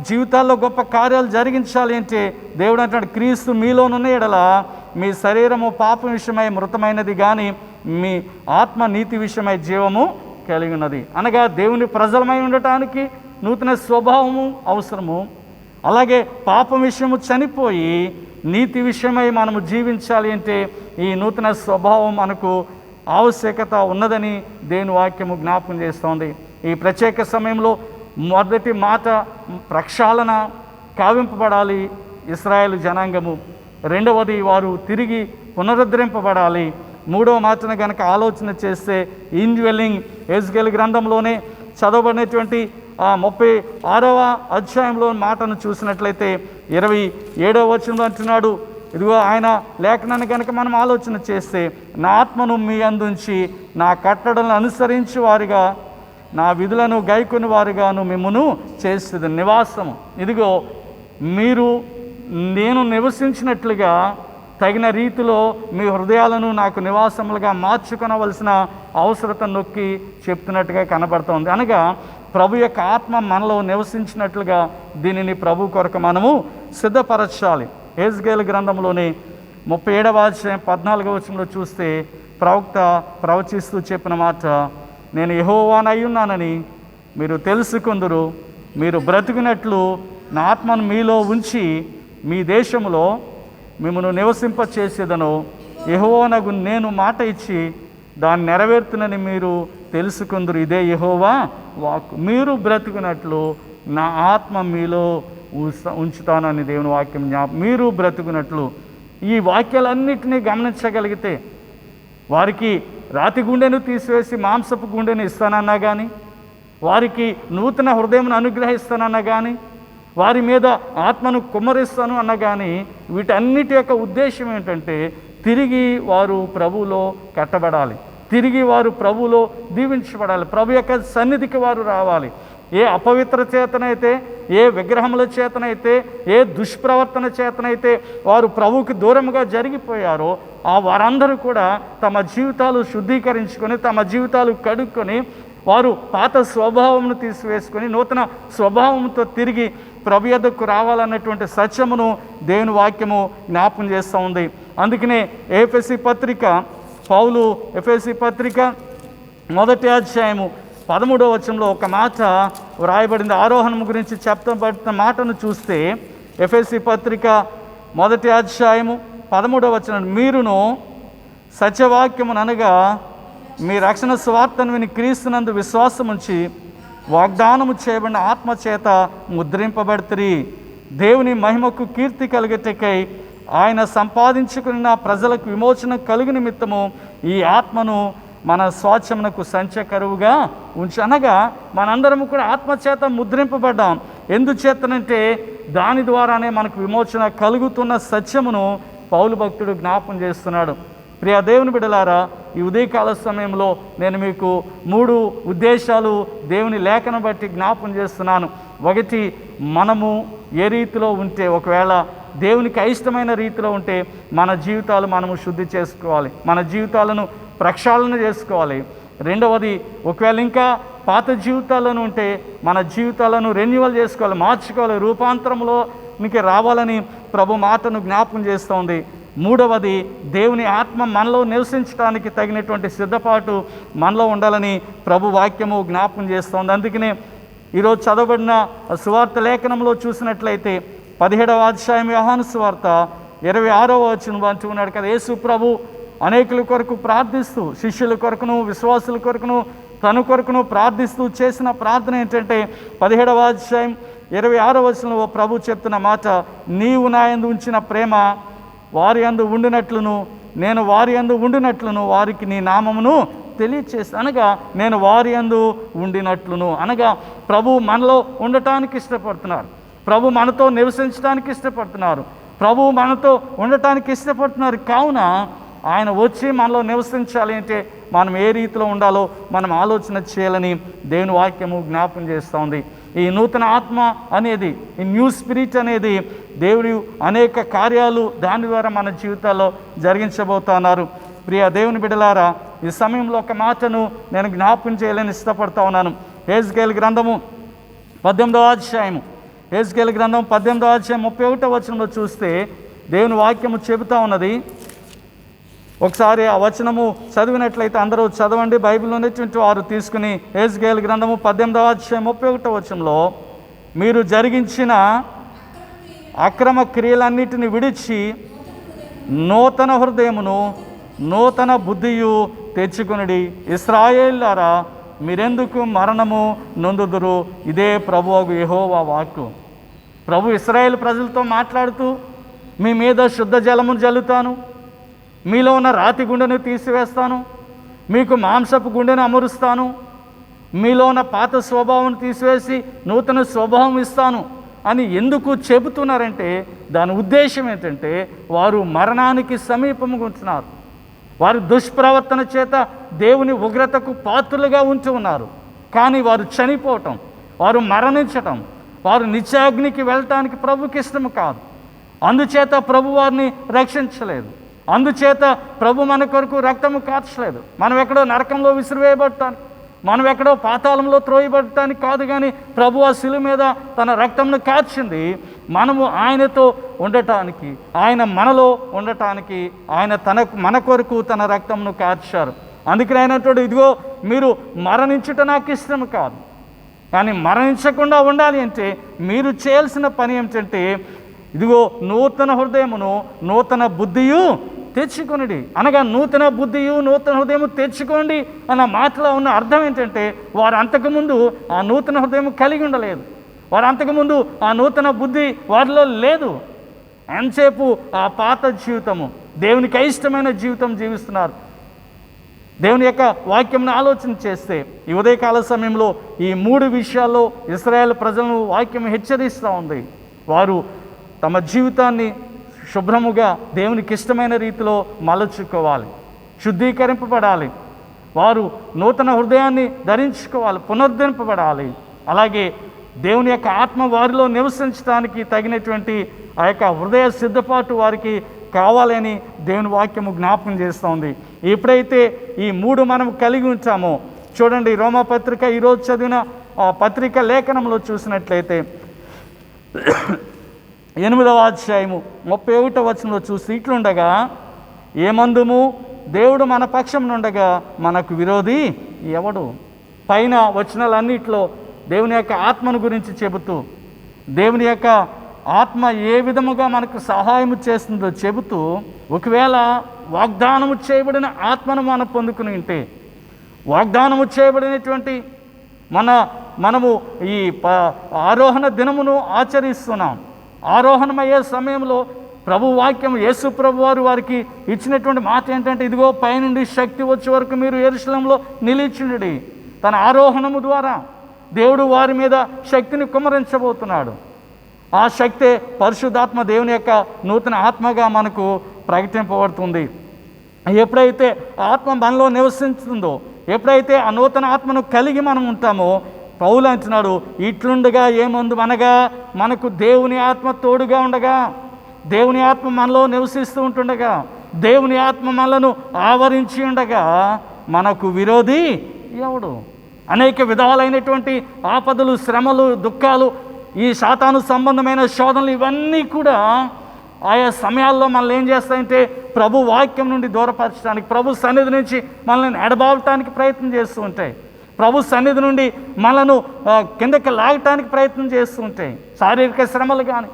జీవితాల్లో గొప్ప కార్యాలు జరిగించాలి అంటే దేవుడు అంటాడు, క్రీస్తు మీలోనున్న ఎడల మీ శరీరము పాపం విషయమై మృతమైనది కానీ మీ ఆత్మ నీతి విషయమై జీవము కలిగి ఉన్నది. అనగా దేవుని ప్రజలమై ఉండటానికి నూతన స్వభావము అవసరము. అలాగే పాపం విషయము చనిపోయి నీతి విషయమై మనము జీవించాలి అంటే ఈ నూతన స్వభావం మనకు ఆవశ్యకత ఉన్నదని దేవుని వాక్యము జ్ఞాపకం చేస్తోంది. ఈ ప్రత్యేక సమయంలో మొదటి మాట ప్రక్షాళన కావింపబడాలి ఇశ్రాయేలు జనాంగము. రెండవది వారు తిరిగి పునరుద్ధరింపబడాలి. మూడవ మాటను కనుక ఆలోచన చేస్తే ఇండ్వెల్లింగ్ హెజ్కేలు గ్రంథంలోనే చదవబడినటువంటి 36వ అధ్యాయంలో మాటను చూసినట్లయితే 27వ వచనంలో అంటున్నాడు, ఇదిగో ఆయన లేఖనాన్ని కనుక మనం ఆలోచన చేస్తే, నా ఆత్మను మీ అందుంచి నా కట్టడలను అనుసరించి వారిగా నా విధులను గైకొని వారుగాను మిమ్మును చేసేది నివాసము. ఇదిగో మీరు నేను నివసించినట్లుగా తగిన రీతిలో మీ హృదయాలను నాకు నివాసములుగా మార్చుకొనవలసిన అవసరత నొక్కి చెప్తున్నట్టుగా కనబడుతోంది. అనగా ప్రభు యొక్క ఆత్మ మనలో నివసించినట్లుగా దీనిని ప్రభు కొరకు మనము సిద్ధపరచాలి. హెజ్కేలు గ్రంథంలోని 37వ అధ్యాయం 14వ వచనంలో చూస్తే ప్రవక్త ప్రవచిస్తూ చెప్పిన మాట, నేను యెహోవానయ్యున్నానని మీరు తెలుసుకుందురు, మీరు బ్రతికినట్లు నా ఆత్మను మీలో ఉంచి మీ దేశంలో మిమ్మల్ని నివసింపచేసేదను, యెహోవానగు నేను మాట ఇచ్చి దాన్ని నెరవేర్తునని మీరు తెలుసుకుందురు, ఇదే యెహోవా వాక్కు. మీరు బ్రతికినట్లు నా ఆత్మ మీలో ఉంచుతానని దేవుని వాక్యం మీరు బ్రతికినట్లు. ఈ వాక్యాలన్నింటినీ గమనించగలిగితే, వారికి రాతి గుండెను తీసివేసి మాంసపు గుండెను ఇస్తానన్నా కానీ, వారికి నూతన హృదయమును అనుగ్రహిస్తానన్నా కానీ, వారి మీద ఆత్మను కుమ్మరిస్తాను అన్న కానీ, వీటన్నిటి యొక్క ఉద్దేశం ఏంటంటే తిరిగి వారు ప్రభువులో కట్టబడాలి, తిరిగి వారు ప్రభువులో దీవించబడాలి, ప్రభు యొక్క సన్నిధికి వారు రావాలి. ఏ అపవిత్ర చేతనైతే, ఏ విగ్రహముల చేతనైతే, ఏ దుష్ప్రవర్తన చేతనైతే వారు ప్రభువుకి దూరంగా జరిగిపోయారో ఆ వారందరూ కూడా తమ జీవితాలు శుద్ధీకరించుకొని, తమ జీవితాలు కడుక్కొని, వారు పాత స్వభావమును తీసివేసుకొని నూతన స్వభావంతో తిరిగి ప్రభు యొద్దకు రావాలన్నటువంటి సత్యమును దేవుని వాక్యము జ్ఞాపకం చేస్తూ ఉంది. అందుకనే ఎఫెసీ పత్రిక, పౌలు ఎఫెసీ పత్రిక 1వ అధ్యాయము 13వ వచనంలో ఒక మాట వ్రాయబడింది. ఆరోహణం గురించి చెప్పబడిన మాటను చూస్తే ఎఫెసీ పత్రిక 1వ అధ్యాయము 13వ వచనం, మీరును సత్యవాక్యమును అనగా మీ రక్షణ స్వార్థను విని క్రీస్తునందు విశ్వాసముంచి వాగ్దానము చేయబడిన ఆత్మ చేత ముద్రింపబడితిరి, దేవుని మహిమకు కీర్తి కలిగేటకై ఆయన సంపాదించుకున్న ప్రజలకు విమోచన కలుగు నిమిత్తము ఈ ఆత్మను మన స్వాచ్ఛమునకు సంచకరువుగా ఉంచి. అనగా మనందరము కూడా ఆత్మచేత ముద్రింపబడ్డాం. ఎందుచేతనంటే దాని ద్వారానే మనకు విమోచన కలుగుతున్న సత్యమును పౌలు భక్తుడు జ్ఞాపం చేస్తున్నాడు. ప్రియ దేవుని బిడ్డలారా, ఈ ఉదయకాల సమయంలో నేను మీకు 3 ఉద్దేశాలు దేవుని లేఖను బట్టి జ్ఞాపం చేస్తున్నాను. ఒకటి, మనము ఏ రీతిలో ఉంటే, ఒకవేళ దేవునికి అయిష్టమైన రీతిలో ఉంటే మన జీవితాలు మనము శుద్ధి చేసుకోవాలి, మన జీవితాలను ప్రక్షాళన చేసుకోవాలి. రెండవది, ఒకవేళ ఇంకా పాత జీవితాలను ఉంటే మన జీవితాలను రెన్యువల్ చేసుకోవాలి, మార్చుకోవాలి, రూపాంతరంలోనికి రావాలని ప్రభు మాటను జ్ఞాపకం చేస్తోంది. మూడవది, దేవుని ఆత్మ మనలో నివసించడానికి తగినటువంటి సిద్ధపాటు మనలో ఉండాలని ప్రభు వాక్యము జ్ఞాపకం చేస్తోంది. అందుకనే ఈరోజు చదవబడిన సువార్త లేఖనంలో చూసినట్లయితే 17వ అధ్యాయం యోహాను సువార్త 26వ వచనం అంటూ ఉన్నాడు కదా, యేసు ప్రభు అనేకుల కొరకు ప్రార్థిస్తూ, శిష్యుల కొరకును విశ్వాసుల కొరకును తన కొరకును ప్రార్థిస్తూ చేసిన ప్రార్థన ఏంటంటే 17వ అధ్యాయం 26వ వచనంలో ప్రభు చెప్తున్న మాట, నీవు నా యందు ఉంచిన ప్రేమ వారి యందు ఉండినట్లును నేను వారి యందు ఉండినట్లును వారికి నీ నామమును తెలియచేసి, అనగా నేను వారి యందు ఉండినట్లును, అనగా ప్రభు మనలో ఉండటానికి ఇష్టపడుతున్నారు, ప్రభు మనతో నివసించడానికి ఇష్టపడుతున్నారు, ప్రభు మనతో ఉండటానికి ఇష్టపడుతున్నారు. కావున ఆయన వచ్చి మనలో నివసించాలి అంటే మనం ఏ రీతిలో ఉండాలో మనం ఆలోచన చేయాలని దేవుని వాక్యము జ్ఞాపకం చేస్తోంది. ఈ నూతన ఆత్మ అనేది, ఈ న్యూ స్పిరిట్ అనేది దేవుడు అనేక కార్యాలు దాని ద్వారా మన జీవితాల్లో జరిగించబోతున్నారు. ప్రియ దేవుని బిడ్డలారా, ఈ సమయంలో ఒక మాటను నేను జ్ఞాపకం చేయాలని ఇష్టపడతా ఉన్నాను. హెజ్కేలు గ్రంథము 18వ అధ్యాయము, హెజ్కేలు గ్రంథం 18వ అధ్యాయం 31వ వచనంలో చూస్తే దేవుని వాక్యము చెబుతా ఉన్నది. ఒకసారి ఆ వచనము చదివినట్లయితే అందరూ చదవండి, బైబిల్లో ఉన్నటువంటి వారు తీసుకుని. హెజ్కేలు గ్రంథము 18వ అధ్యాయం 31వ వచనంలో, మీరు జరిగించిన అక్రమ క్రియలన్నిటిని విడిచి నూతన హృదయమును నూతన బుద్ధియు తెచ్చుకొనుడి. ఇశ్రాయేలులారా, మీరెందుకు మరణము నొందుదురు? ఇదే ప్రభువు యెహోవా వాక్కు. ప్రభు ఇశ్రాయేలు ప్రజలతో మాట్లాడుతూ, మీ మీద శుద్ధ జలమును జల్లుతాను, మీలో ఉన్న రాతి గుండెను తీసివేస్తాను, మీకు మాంసపు గుండెను అమరుస్తాను, మీలో ఉన్న పాత స్వభావం తీసివేసి నూతన స్వభావం ఇస్తాను అని ఎందుకు చెబుతున్నారంటే దాని ఉద్దేశం ఏంటంటే వారు మరణానికి సమీపంగా ఉంటున్నారు, వారు దుష్ప్రవర్తన చేత దేవుని ఉగ్రతకు పాత్రులుగా ఉంటూ ఉన్నారు. కానీ వారు చనిపోవటం, వారు మరణించటం, వారు నిత్యాగ్నికి వెళ్ళటానికి ప్రభుకి ఇష్టం కాదు. అందుచేత ప్రభు వారిని రక్షించలేదు, అందుచేత ప్రభు మన కొరకు రక్తము కార్చలేదు. మనం ఎక్కడో నరకంలో విసిరివేయబడటానికి, మనం ఎక్కడో పాతాళంలో త్రోయబడటానికి కాదు, కానీ ప్రభు ఆ శిలువ మీద తన రక్తంను కార్చింది మనము ఆయనతో ఉండటానికి, ఆయన మనలో ఉండటానికి. ఆయన మన కొరకు తన రక్తంను కార్చారు. అందుకని అయినటువంటి, ఇదిగో మీరు మరణించుట నాకు ఇష్టం కాదు, కానీ మరణించకుండా ఉండాలి అంటే మీరు చేయాల్సిన పని ఏమిటంటే, ఇదిగో నూతన హృదయమును నూతన బుద్ధియు తెచ్చుకొనిడి. అనగా నూతన బుద్ధియు నూతన హృదయము తెచ్చుకోండి అన్న మాటలో ఉన్న అర్థం ఏంటంటే, వారు అంతకుముందు ఆ నూతన హృదయం కలిగి ఉండలేదు, వారు అంతకుముందు ఆ నూతన బుద్ధి వారిలో లేదు. ఎంతసేపు ఆ పాత జీవితము, దేవునికి అయిష్టమైన జీవితం జీవిస్తున్నారు. దేవుని యొక్క వాక్యంను ఆలోచన చేస్తే ఈ ఉదయకాల సమయంలో ఈ 3 విషయాల్లో ఇశ్రాయేలు ప్రజలను వాక్యం హెచ్చరిస్తూ ఉంది. వారు తమ జీవితాన్ని శుభ్రముగా దేవునికి ఇష్టమైన రీతిలో మలచుకోవాలి, శుద్ధీకరింపబడాలి, వారు నూతన హృదయాన్ని ధరించుకోవాలి, పునరుద్ధరింపబడాలి. అలాగే దేవుని యొక్క ఆత్మ వారిలో నివసించడానికి తగినటువంటి ఆ యొక్క హృదయ సిద్ధపాటు వారికి కావాలని దేవుని వాక్యము జ్ఞాపకం చేస్తోంది. ఎప్పుడైతే ఈ 3 మనం కలిగి ఉంటామో, చూడండి రోమాపత్రిక ఈరోజు చదివిన పత్రిక లేఖనంలో చూసినట్లయితే 8వ అధ్యాయము 31వ వచనంలో చూసి ఇట్లుండగా, ఏమందుము దేవుడు మన పక్షం నుండగా మనకు విరోధి ఎవడు? పైన వచనాలన్నిట్లో దేవుని యొక్క ఆత్మను గురించి చెబుతూ, దేవుని యొక్క ఆత్మ ఏ విధముగా మనకు సహాయం చేస్తుందో చెబుతూ, ఒకవేళ వాగ్దానము చేయబడిన ఆత్మను మనం పొందుకుని ఉంటే, వాగ్దానము చేయబడినటువంటి మనము ఈ ఆరోహణ దినమును ఆచరిస్తున్నాం. ఆరోహణమయ్యే సమయంలో ప్రభు వాక్యం, యేసు ప్రభు వారు వారికి ఇచ్చినటువంటి మాట ఏంటంటే, ఇదిగో పైనుండి శక్తి వచ్చే వరకు మీరు యెరూషలేములో నిలిచుండుడి. తన ఆరోహణము ద్వారా దేవుడు వారి మీద శక్తిని కుమ్మరించబోతున్నాడు. ఆ శక్తే పరిశుద్ధాత్మ దేవుని యొక్క నూతన ఆత్మగా మనకు ప్రకటింపబడుతుంది. ఎప్పుడైతే ఆత్మ మనలో నివసిస్తుందో, ఎప్పుడైతే ఆ నూతన ఆత్మను కలిగి మనం ఉంటామో, పౌలు అంటున్నాడు, ఇట్లుండగా ఏమందు అనగా మనకు దేవుని ఆత్మ తోడుగా ఉండగా, దేవుని ఆత్మ మనలో నివసిస్తూ ఉంటుండగా, దేవుని ఆత్మ మనలను ఆవరించి ఉండగా మనకు విరోధి ఎవడు? అనేక విధాలైనటువంటి ఆపదలు, శ్రమలు, దుఃఖాలు, ఈ సాతాను సంబంధమైన శోధనలు ఇవన్నీ కూడా ఆయా సమయాల్లో మనల్ని ఏం చేస్తాయంటే ప్రభు వాక్యం నుండి దూరపరచడానికి, ప్రభు సన్నిధి నుంచి మనల్ని ఎడబావటానికి ప్రయత్నం చేస్తూ ఉంటాయి. ప్రభు సన్నిధి నుండి మనను కిందకి లాగటానికి ప్రయత్నం చేస్తూ ఉంటాయి. శారీరక శ్రమలు కానీ,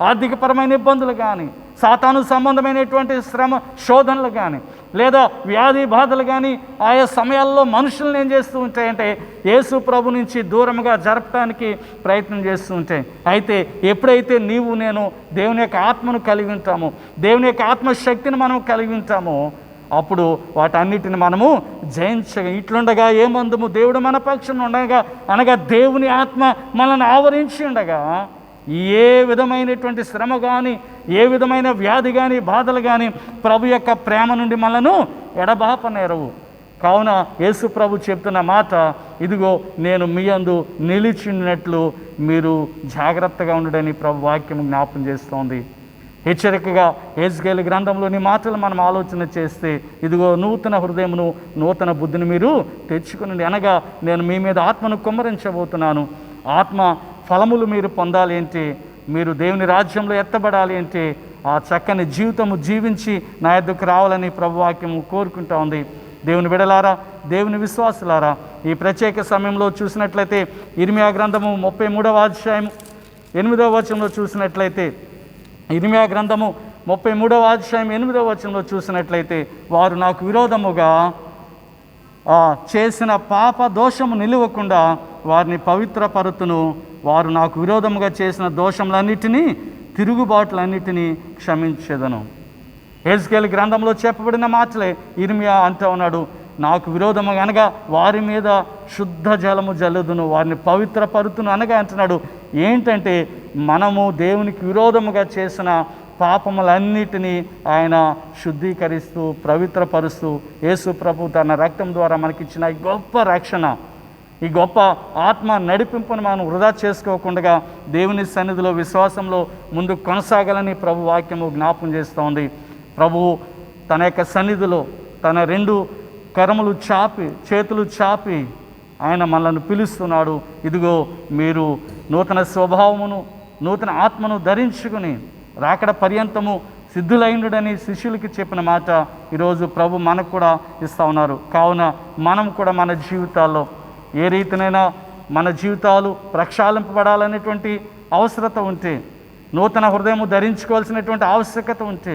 ఆర్థికపరమైన ఇబ్బందులు కానీ, సాతాను సంబంధమైనటువంటి శ్రమ శోధనలు కానీ, లేదా వ్యాధి బాధలు కానీ ఆయా సమయాల్లో మనుషులను ఏం చేస్తూ ఉంటాయంటే యేసు ప్రభు నుంచి దూరంగా జరపడానికి ప్రయత్నం చేస్తూ ఉంటాయి. అయితే ఎప్పుడైతే నీవు నేను దేవుని యొక్క ఆత్మను కలిగి ఉంటామో, దేవుని యొక్క ఆత్మశక్తిని మనం కలిగి ఉంటామో, అప్పుడు వాటన్నిటిని మనము జయించగా, ఇట్లుండగా ఏమందుము దేవుడు మన పక్షం ఉండగా అనగా దేవుని ఆత్మ మనల్ని ఆవరించి ఉండగా ఏ విధమైనటువంటి శ్రమ కానీ, ఏ విధమైన వ్యాధి కానీ, బాధలు కానీ ప్రభు యొక్క ప్రేమ నుండి మనను ఎడబాపనేరవు. కావున యేసు ప్రభు చెప్తున్న మాట, ఇదిగో నేను మీ యందు నిలిచినట్లు మీరు జాగ్రత్తగా ఉండడని ప్రభు వాక్యం జ్ఞాపం చేస్తోంది. హెచ్చరికగా యెహెజ్కేలు గ్రంథంలోని మాటలు మనం ఆలోచన చేస్తే, ఇదిగో నూతన హృదయమును నూతన బుద్ధిని మీరు తెచ్చుకునండి, అనగా నేను మీ మీద ఆత్మను కుమ్మరించబోతున్నాను. ఆత్మ ఫలములు మీరు పొందాలి అంటే, మీరు దేవుని రాజ్యంలో ఎత్తబడాలి అంటే ఆ చక్కని జీవితము జీవించి నా యొద్దకు రావాలని ప్రభువాక్యము కోరుకుంటా ఉంది. దేవుని బిడలారా, దేవుని విశ్వాసులారా, ఈ ప్రత్యేక సమయంలో చూసినట్లయితే ఇర్మియా గ్రంథము 33వ అధ్యాయం 8వ వచనంలో చూసినట్లయితే, ఇర్మియా గ్రంథము 33వ అధ్యాయం 8వ వచనంలో చూసినట్లయితే, వారు నాకు విరోధముగా చేసిన పాప దోషము నిలువకుండా వారిని పవిత్రపరుతును, వారు నాకు విరోధముగా చేసిన దోషములన్నిటినీ, తిరుగుబాట్లన్నిటినీ క్షమించేదను. యెహెజ్కేలు గ్రంథంలో చెప్పబడిన మాటలే ఇర్మియా అంటూ ఉన్నాడు. నాకు విరోధముగా అనగా వారి మీద శుద్ధ జలము జల్లుదును, వారిని పవిత్రపరుతును అనగా అంటున్నాడు. ఏంటంటే మనము దేవునికి విరోధముగా చేసిన పాపములన్నిటినీ ఆయన శుద్ధీకరిస్తూ పవిత్రపరుస్తూ, యేసు ప్రభు తన రక్తం ద్వారా మనకిచ్చిన ఈ గొప్ప రక్షణ, ఈ గొప్ప ఆత్మ నడిపింపును మనం వృధా చేసుకోకుండా దేవుని సన్నిధిలో విశ్వాసంలో ముందు కొనసాగాలని ప్రభు వాక్యము జ్ఞాపం చేస్తోంది. ప్రభువు తన యొక్క సన్నిధిలో తన 2 కరములు చాపి, చేతులు చాపి ఆయన మనల్ని పిలుస్తున్నాడు. ఇదిగో మీరు నూతన స్వభావమును, నూతన ఆత్మను ధరించుకుని రాకడ పర్యంతము సిద్ధులైండుడని శిష్యులకి చెప్పిన మాట ఈరోజు ప్రభు మనకు కూడా ఇస్తూ ఉన్నారు. కావున మనం కూడా మన జీవితాల్లో ఏ రీతినైనా మన జీవితాలు ప్రక్షాళింపబడాలనేటువంటి అవసరత ఉంటే, నూతన హృదయము ధరించుకోవాల్సినటువంటి ఆవశ్యకత ఉంటే,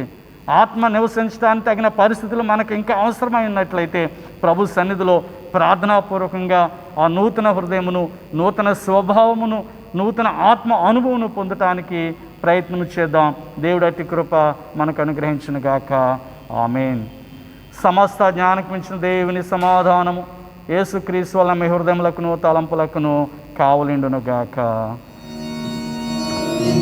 ఆత్మ నివసించడానికి తగిన పరిస్థితులు మనకు ఇంకా అవసరమై ఉన్నట్లయితే ప్రభు సన్నిధిలో ప్రార్థనాపూర్వకంగా ఆ నూతన హృదయమును, నూతన స్వభావమును, నూతన ఆత్మ అనుభవమును పొందటానికి ప్రయత్నం చేద్దాం. దేవుడి అట్టి కృప మనకు అనుగ్రహించునుగాక. ఆమేన్. సమస్త జ్ఞానికి మించిన దేవుని సమాధానము యేసుక్రీస్తు వల్ల మీ హృదయములకును తలంపులకును కావలిండునుగాక. Sim.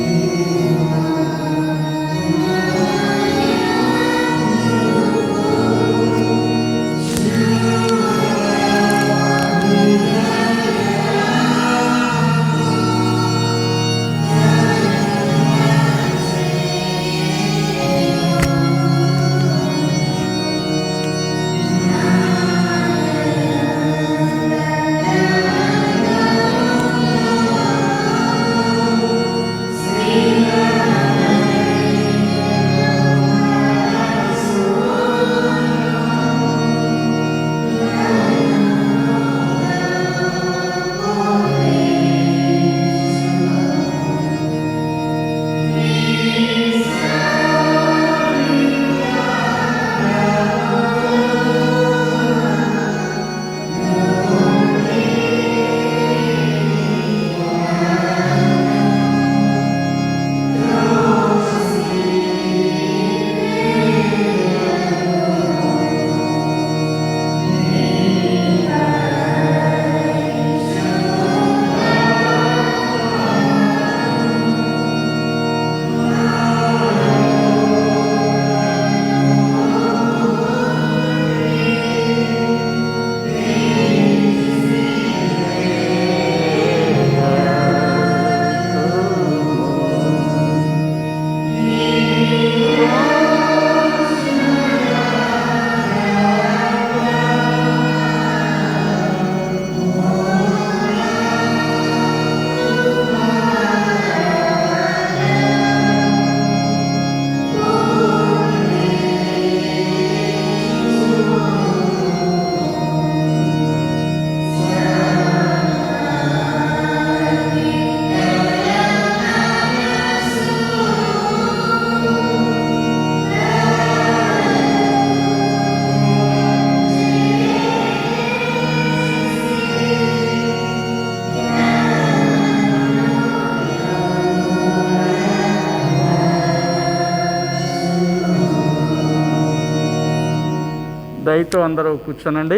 దయతో అందరూ కూర్చోనండి.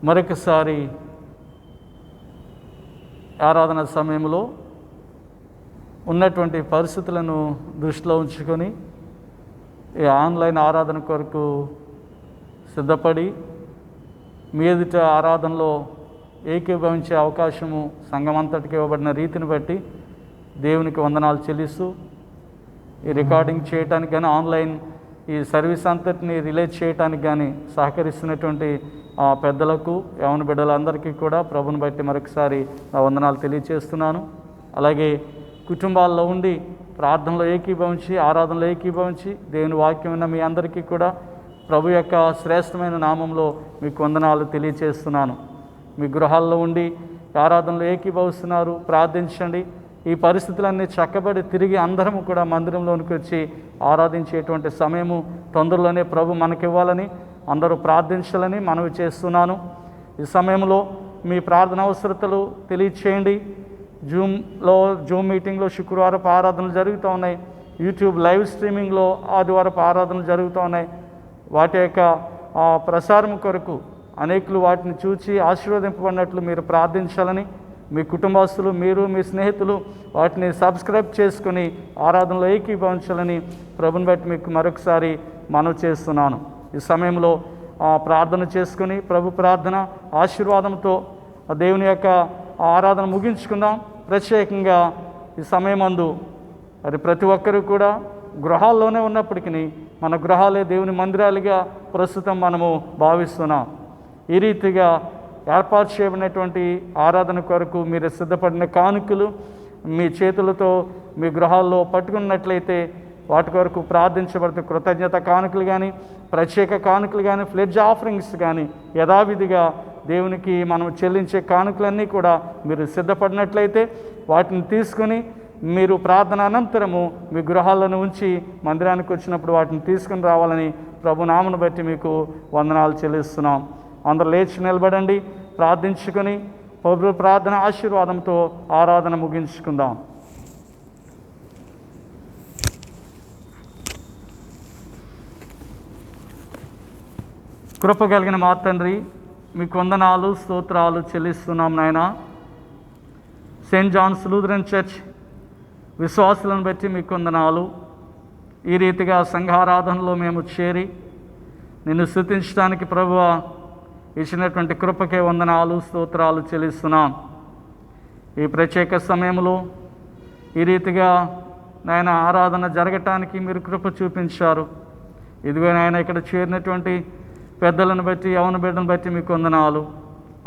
మరొకసారి ఆరాధన సమయంలో ఉన్నటువంటి పరిస్థితులను దృష్టిలో ఉంచుకొని ఈ ఆన్లైన్ ఆరాధన కొరకు సిద్ధపడి మీ ఎదుట ఆరాధనలో ఏకీభవించే అవకాశము సంఘమంతటికి ఇవ్వబడిన రీతిని బట్టి దేవునికి వందనాలు చెల్లిస్తూ ఈ రికార్డింగ్ చేయడానికి కానీ ఆన్లైన్ ఈ సర్వీస్ అంతటిని రిలే చేయడానికి కానీ సహకరిస్తున్నటువంటి పెద్దలకు యవన బిడ్డలందరికీ కూడా ప్రభుని బట్టి మరొకసారి నా వందనాలు తెలియజేస్తున్నాను. అలాగే కుటుంబాల్లో ఉండి ప్రార్థనలో ఏకీభవించి ఆరాధనలో ఏకీభవించి దేవుని వాక్యం ఉన్న మీ అందరికీ కూడా ప్రభు యొక్క శ్రేష్టమైన నామంలో మీకు వందనాలు తెలియజేస్తున్నాను. మీ గృహాల్లో ఉండి ఆరాధనలో ఏకీభవిస్తున్నారు, ప్రార్థించండి. ఈ పరిస్థితులన్నీ చక్కబడి తిరిగి అందరము కూడా మందిరంలోనికి వచ్చి ఆరాధించేటువంటి సమయము తొందరలోనే ప్రభు మనకివ్వాలని అందరూ ప్రార్థించాలని మనవి చేస్తున్నాను. ఈ సమయంలో మీ ప్రార్థన అవసరతలు తెలియచేయండి. జూమ్ మీటింగ్లో శుక్రవారపు ఆరాధనలు జరుగుతూ ఉన్నాయి. యూట్యూబ్ లైవ్ స్ట్రీమింగ్లో ఆదివారపు ఆరాధనలు జరుగుతూ ఉన్నాయి. వాటి యొక్క ప్రసారం కొరకు అనేకులు వాటిని చూచి ఆశీర్వదింపబడినట్లు మీరు ప్రార్థించాలని, మీ కుటుంబస్తులు మీరు మీ స్నేహితులు వాటిని సబ్స్క్రైబ్ చేసుకుని ఆరాధనలో ఏకీభవించాలని ప్రభుని బట్టి మీకు మరొకసారి మనవి చేస్తున్నాను. ఈ సమయంలో ప్రార్థన చేసుకుని ప్రభు ప్రార్థన ఆశీర్వాదంతో దేవుని యొక్క ఆరాధన ముగించుకుందాం. ప్రత్యేకంగా ఈ సమయమందు మరి ప్రతి ఒక్కరూ కూడా గృహాల్లోనే ఉన్నప్పటికీ మన గృహాలే దేవుని మందిరాలుగా ప్రస్తుతం మనము భావిస్తున్నాం. ఈ రీతిగా ఏర్పాటు చేయబడినటువంటి ఆరాధన కొరకు మీరు సిద్ధపడిన కానుకలు మీ చేతులతో మీ గృహాల్లో పట్టుకున్నట్లయితే వాటి కొరకు ప్రార్థించబడితే కృతజ్ఞత కానుకలు కానీ ప్రత్యేక కానుకలు కానీ ఫ్లెడ్జ్ ఆఫరింగ్స్ కానీ యథావిధిగా దేవునికి మనం చెల్లించే కానుకలన్నీ కూడా మీరు సిద్ధపడినట్లయితే వాటిని తీసుకుని మీరు ప్రార్థన అనంతరము మీ గృహాలను ఉంచి మందిరానికి వచ్చినప్పుడు వాటిని తీసుకుని రావాలని ప్రభు నామను బట్టి మీకు వందనాలు చెల్లిస్తున్నాం. అందరూ లేచి నిలబడండి, ప్రార్థించుకొని ప్రభు ప్రార్థన ఆశీర్వాదంతో ఆరాధన ముగించుకుందాం. కృప కలిగిన మా తండ్రి, మీకు వందనాలు స్తోత్రాలు చెల్లిస్తున్నాం నాయన. సెయింట్ జాన్స్ లూథరన్ చర్చ్ విశ్వాసులను బట్టి మీకు వందనాలు. ఈ రీతిగా సంఘారాధనలో మేము చేరి నిన్ను స్తుతించడానికి ప్రభువా ఇచ్చినటువంటి కృపకే వందనాలు స్తోత్రాలు చెల్లిస్తున్నాం. ఈ ప్రత్యేక సమయంలో ఈ రీతిగా నాయన ఆరాధన జరగటానికి మీరు కృప చూపించారు. ఇదిగో నాయన ఇక్కడ చేరినటువంటి పెద్దలను బట్టి యవన బిడ్డలను బట్టి మీకు వందనాలు.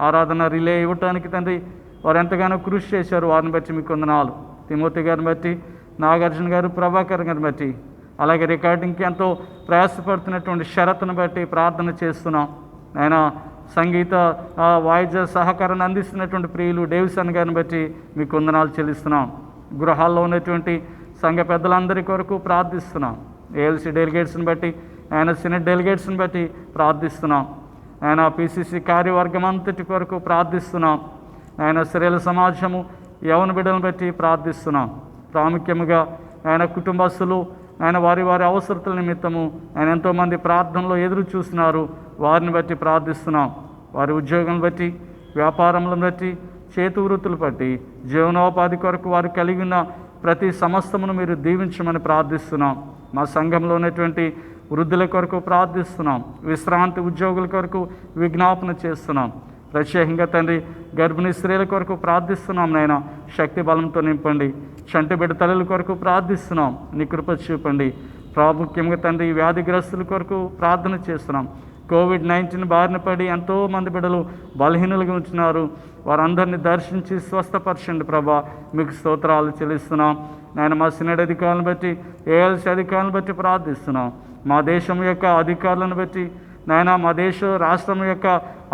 ఆరాధన రిలే ఇవ్వటానికి తండ్రి వారు ఎంతగానో కృషి చేశారు, వారిని బట్టి మీకు వందనాలు. తిమోతి గారిని బట్టి, నాగార్జున గారు, ప్రభాకర్ గారిని బట్టి, అలాగే రికార్డింగ్కి ఎంతో ప్రయాసపడుతున్నటువంటి షరత్ను బట్టి ప్రార్థన చేస్తున్నాం. ఆయన సంగీత వాయిద్య సహకారాన్ని అందిస్తున్నటువంటి ప్రియులు డేవిసన్ గారిని బట్టి మీకు వందనాలు చెల్లిస్తున్నాం. గృహాల్లో ఉన్నటువంటి సంఘ పెద్దలందరి కొరకు ప్రార్థిస్తున్నాం. ఏఎల్సీ డెలిగేట్స్ని బట్టి, ఆయన సినెట్ డెలిగేట్స్ని బట్టి ప్రార్థిస్తున్నాం. ఆయన పిసిసి కార్యవర్గం అంతటి కొరకు ప్రార్థిస్తున్నాం. ఆయన స్త్రీల సమాజము యవన బిడ్డలను బట్టి ప్రార్థిస్తున్నాం. ప్రాముఖ్యముగా ఆయన కుటుంబస్తులు ఆయన వారి వారి అవసరతల నిమిత్తము ఆయన ఎంతోమంది ప్రార్థనలో ఎదురు చూస్తున్నారు, వారిని బట్టి ప్రార్థిస్తున్నాం. వారి ఉద్యోగం బట్టి, వ్యాపారములను బట్టి, చేతి వృత్తులు బట్టి, జీవనోపాధి కొరకు వారు కలిగి ఉన్న ప్రతి సమస్తమును మీరు దీవించమని ప్రార్థిస్తున్నాం. మా సంఘంలో ఉన్నటువంటి వృద్ధుల కొరకు ప్రార్థిస్తున్నాం. విశ్రాంతి ఉద్యోగుల కొరకు విజ్ఞాపన చేస్తున్నాం. ప్రత్యేకంగా తండ్రి గర్భిణీ స్త్రీల కొరకు ప్రార్థిస్తున్నాం. నాయన శక్తి బలంతో నింపండి. చంటి బిడ్డ తల్లుల కొరకు ప్రార్థిస్తున్నాం, నీ కృప చూపండి. ప్రాముఖ్యంగా తండ్రి వ్యాధిగ్రస్తుల కొరకు ప్రార్థన చేస్తున్నాం. కోవిడ్-19 బారిన పడి ఎంతోమంది బిడ్డలు బలహీనులుగా ఉంటున్నారు, వారందరినీ దర్శించి స్వస్థపరచండి ప్రభా. మీకు స్తోత్రాలు చెల్లిస్తున్నాం. నాయన మా సినెట్ అధికారులను బట్టి, ఏఎల్సీ అధికారులను బట్టి ప్రార్థిస్తున్నాం. మా దేశం యొక్క అధికారులను బట్టి నాయన, మా దేశ రాష్ట్రం యొక్క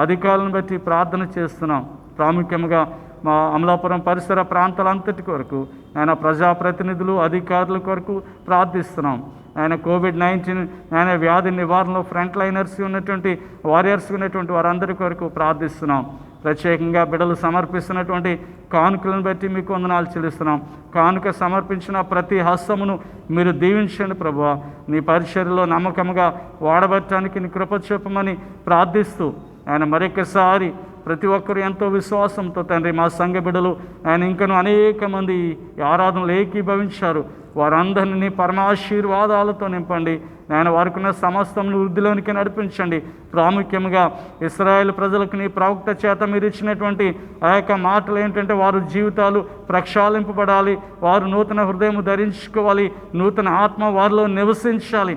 అధికారులను బట్టి ప్రార్థన చేస్తున్నాం. ప్రాముఖ్యంగా మా అమలాపురం పరిసర ప్రాంతాలంతటి కొరకు ఆయన ప్రజాప్రతినిధులు అధికారుల కొరకు ప్రార్థిస్తున్నాం. ఆయన కోవిడ్-19 ఆయన వ్యాధి నివారణలో ఫ్రంట్ లైనర్స్ ఉన్నటువంటి వారియర్స్ ఉన్నటువంటి వారందరి కొరకు ప్రార్థిస్తున్నాం. ప్రత్యేకంగా బిడ్డలు సమర్పిస్తున్నటువంటి కానుకలను బట్టి మీకు వందనాలు చెల్లిస్తున్నాం. కానుక సమర్పించిన ప్రతి హస్తమును మీరు దీవించండి ప్రభువా. నీ పరిచర్యలో నమ్మకంగా వాడబట్టడానికి నీ కృప చూపమని ప్రార్థిస్తూ ఆయన మరొకసారి ప్రతి ఒక్కరు ఎంతో విశ్వాసంతో తండ్రి మా సంఘ బిడ్డలు ఆయన ఇంకను అనేక మంది ఈ ఆరాధనలు ఏకీభవించారు. వారందరినీ పరమాశీర్వాదాలతో నింపండి. ఆయన వారికి ఉన్న సమస్తమును వృద్ధిలోనికి నడిపించండి. ప్రాముఖ్యంగా ఇశ్రాయేలు ప్రజలకు నీ ప్రవక్త చేత మీరు ఇచ్చినటువంటి ఆ యొక్క మాటలు ఏంటంటే వారి జీవితాలు ప్రక్షాళింపబడాలి, వారు నూతన హృదయం ధరించుకోవాలి, నూతన ఆత్మ వారిలో నివసించాలి.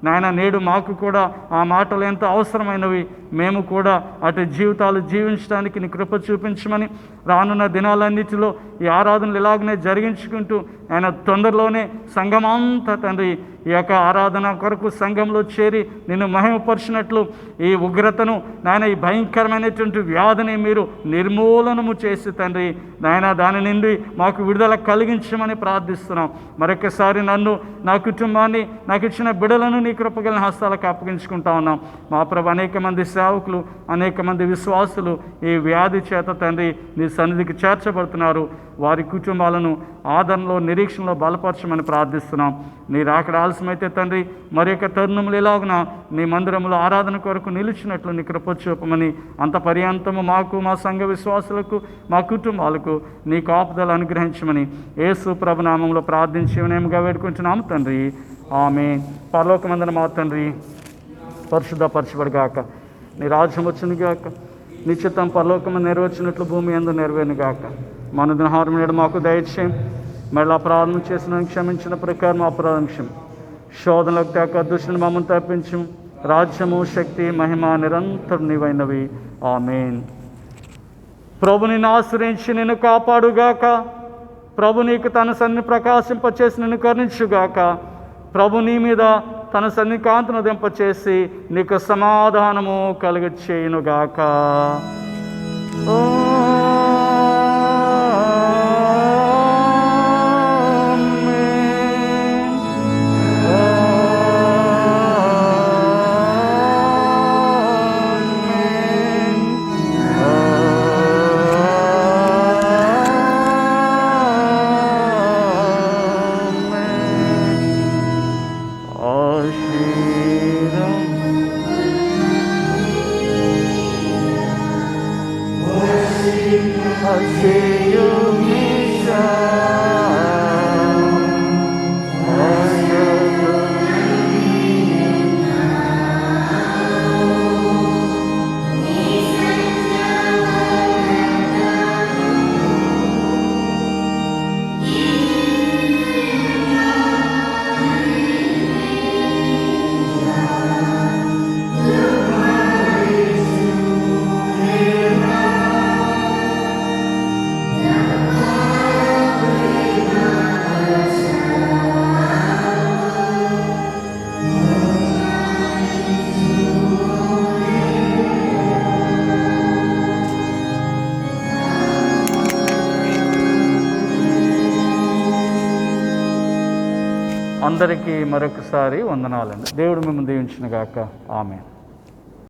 నాయన నేడు మాకు కూడా ఆ మాటలు ఎంతో అవసరమైనవి. మేము కూడా అటు జీవితాలు జీవించడానికి నీ కృప చూపించమని రానున్న దినాలన్నిటిలో ఈ ఆరాధనలు ఇలాగనే జరిగించుకుంటూ ఆయన తొందరలోనే సంఘమంతా తండ్రి ఈ యొక్క ఆరాధన కొరకు సంఘంలో చేరి నిన్ను మహిమపరిచినట్లు ఈ ఉగ్రతను నాయన ఈ భయంకరమైనటువంటి వ్యాధిని మీరు నిర్మూలనము చేసి తండ్రి నాయన దాని నుండి మాకు విడుదల కలిగించమని ప్రార్థిస్తున్నాం. మరొకసారి నన్ను, నా కుటుంబాన్ని, నాకు ఇచ్చిన బిడ్డలను నీ కృపగల హస్తాలకు అప్పగించుకుంటా ఉన్నాం. మా ప్రభు అనేక మంది సేవకులు, అనేక మంది విశ్వాసులు ఈ వ్యాధి చేత తండ్రి నీ సన్నిధికి చేర్చబడుతున్నారు. వారి కుటుంబాలను ఆదరణలో, నిరీక్షణలో బలపరచమని ప్రార్థిస్తున్నాం. నీ రాకడ ఆలస్యమైతే తండ్రి మరి యొక్క తరుణములు ఎలాగున నీ మందిరంలో ఆరాధన కొరకు నిలిచినట్లు నీ కృప చూపమని అంత పర్యంతము మాకు, మా సంఘ విశ్వాసులకు, మా కుటుంబాలకు నీ కాపుదలు అనుగ్రహించమని యేసు ప్రభు నామంలో ప్రార్థించి వినయముగా వేడుకుంటున్నాము తండ్రి. ఆమేన్. పరలోకమందున మా తండ్రి పరిశుద్ధపరచబడుగాక, నీ రాజ్యం వచ్చును గాక, నీ చిత్తం పరలోకము నెరవేర్చినట్లు భూమి యందు నెరవేరును గాక. మన దినహారం నేడు మాకు దయచేయం, మళ్ళీ అపరాధం చేసిన క్షమించిన ప్రకారం అపరాధం క్షమ, శోధనలకు తేక దుష్టుని మమ్మల్ని తప్పించు. రాజ్యము, శక్తి, మహిమ నిరంతరం నీవైనవి. ఆమేన్. ప్రభు నిన్ను ఆశ్రయించి నిన్ను కాపాడుగాక. ప్రభు నీకు తన సన్ని ప్రకాశింపచేసి నిన్ను కరుణించుగాక. ప్రభు నీ మీద తన సన్ని కాంతిని దింపచేసి నీకు సమాధానము కలుగచేయునుగాక. అందరికీ మరొకసారి వందనాలండి. దేవుడు మిమ్మల్ని దీవించును గాక. ఆమేన్.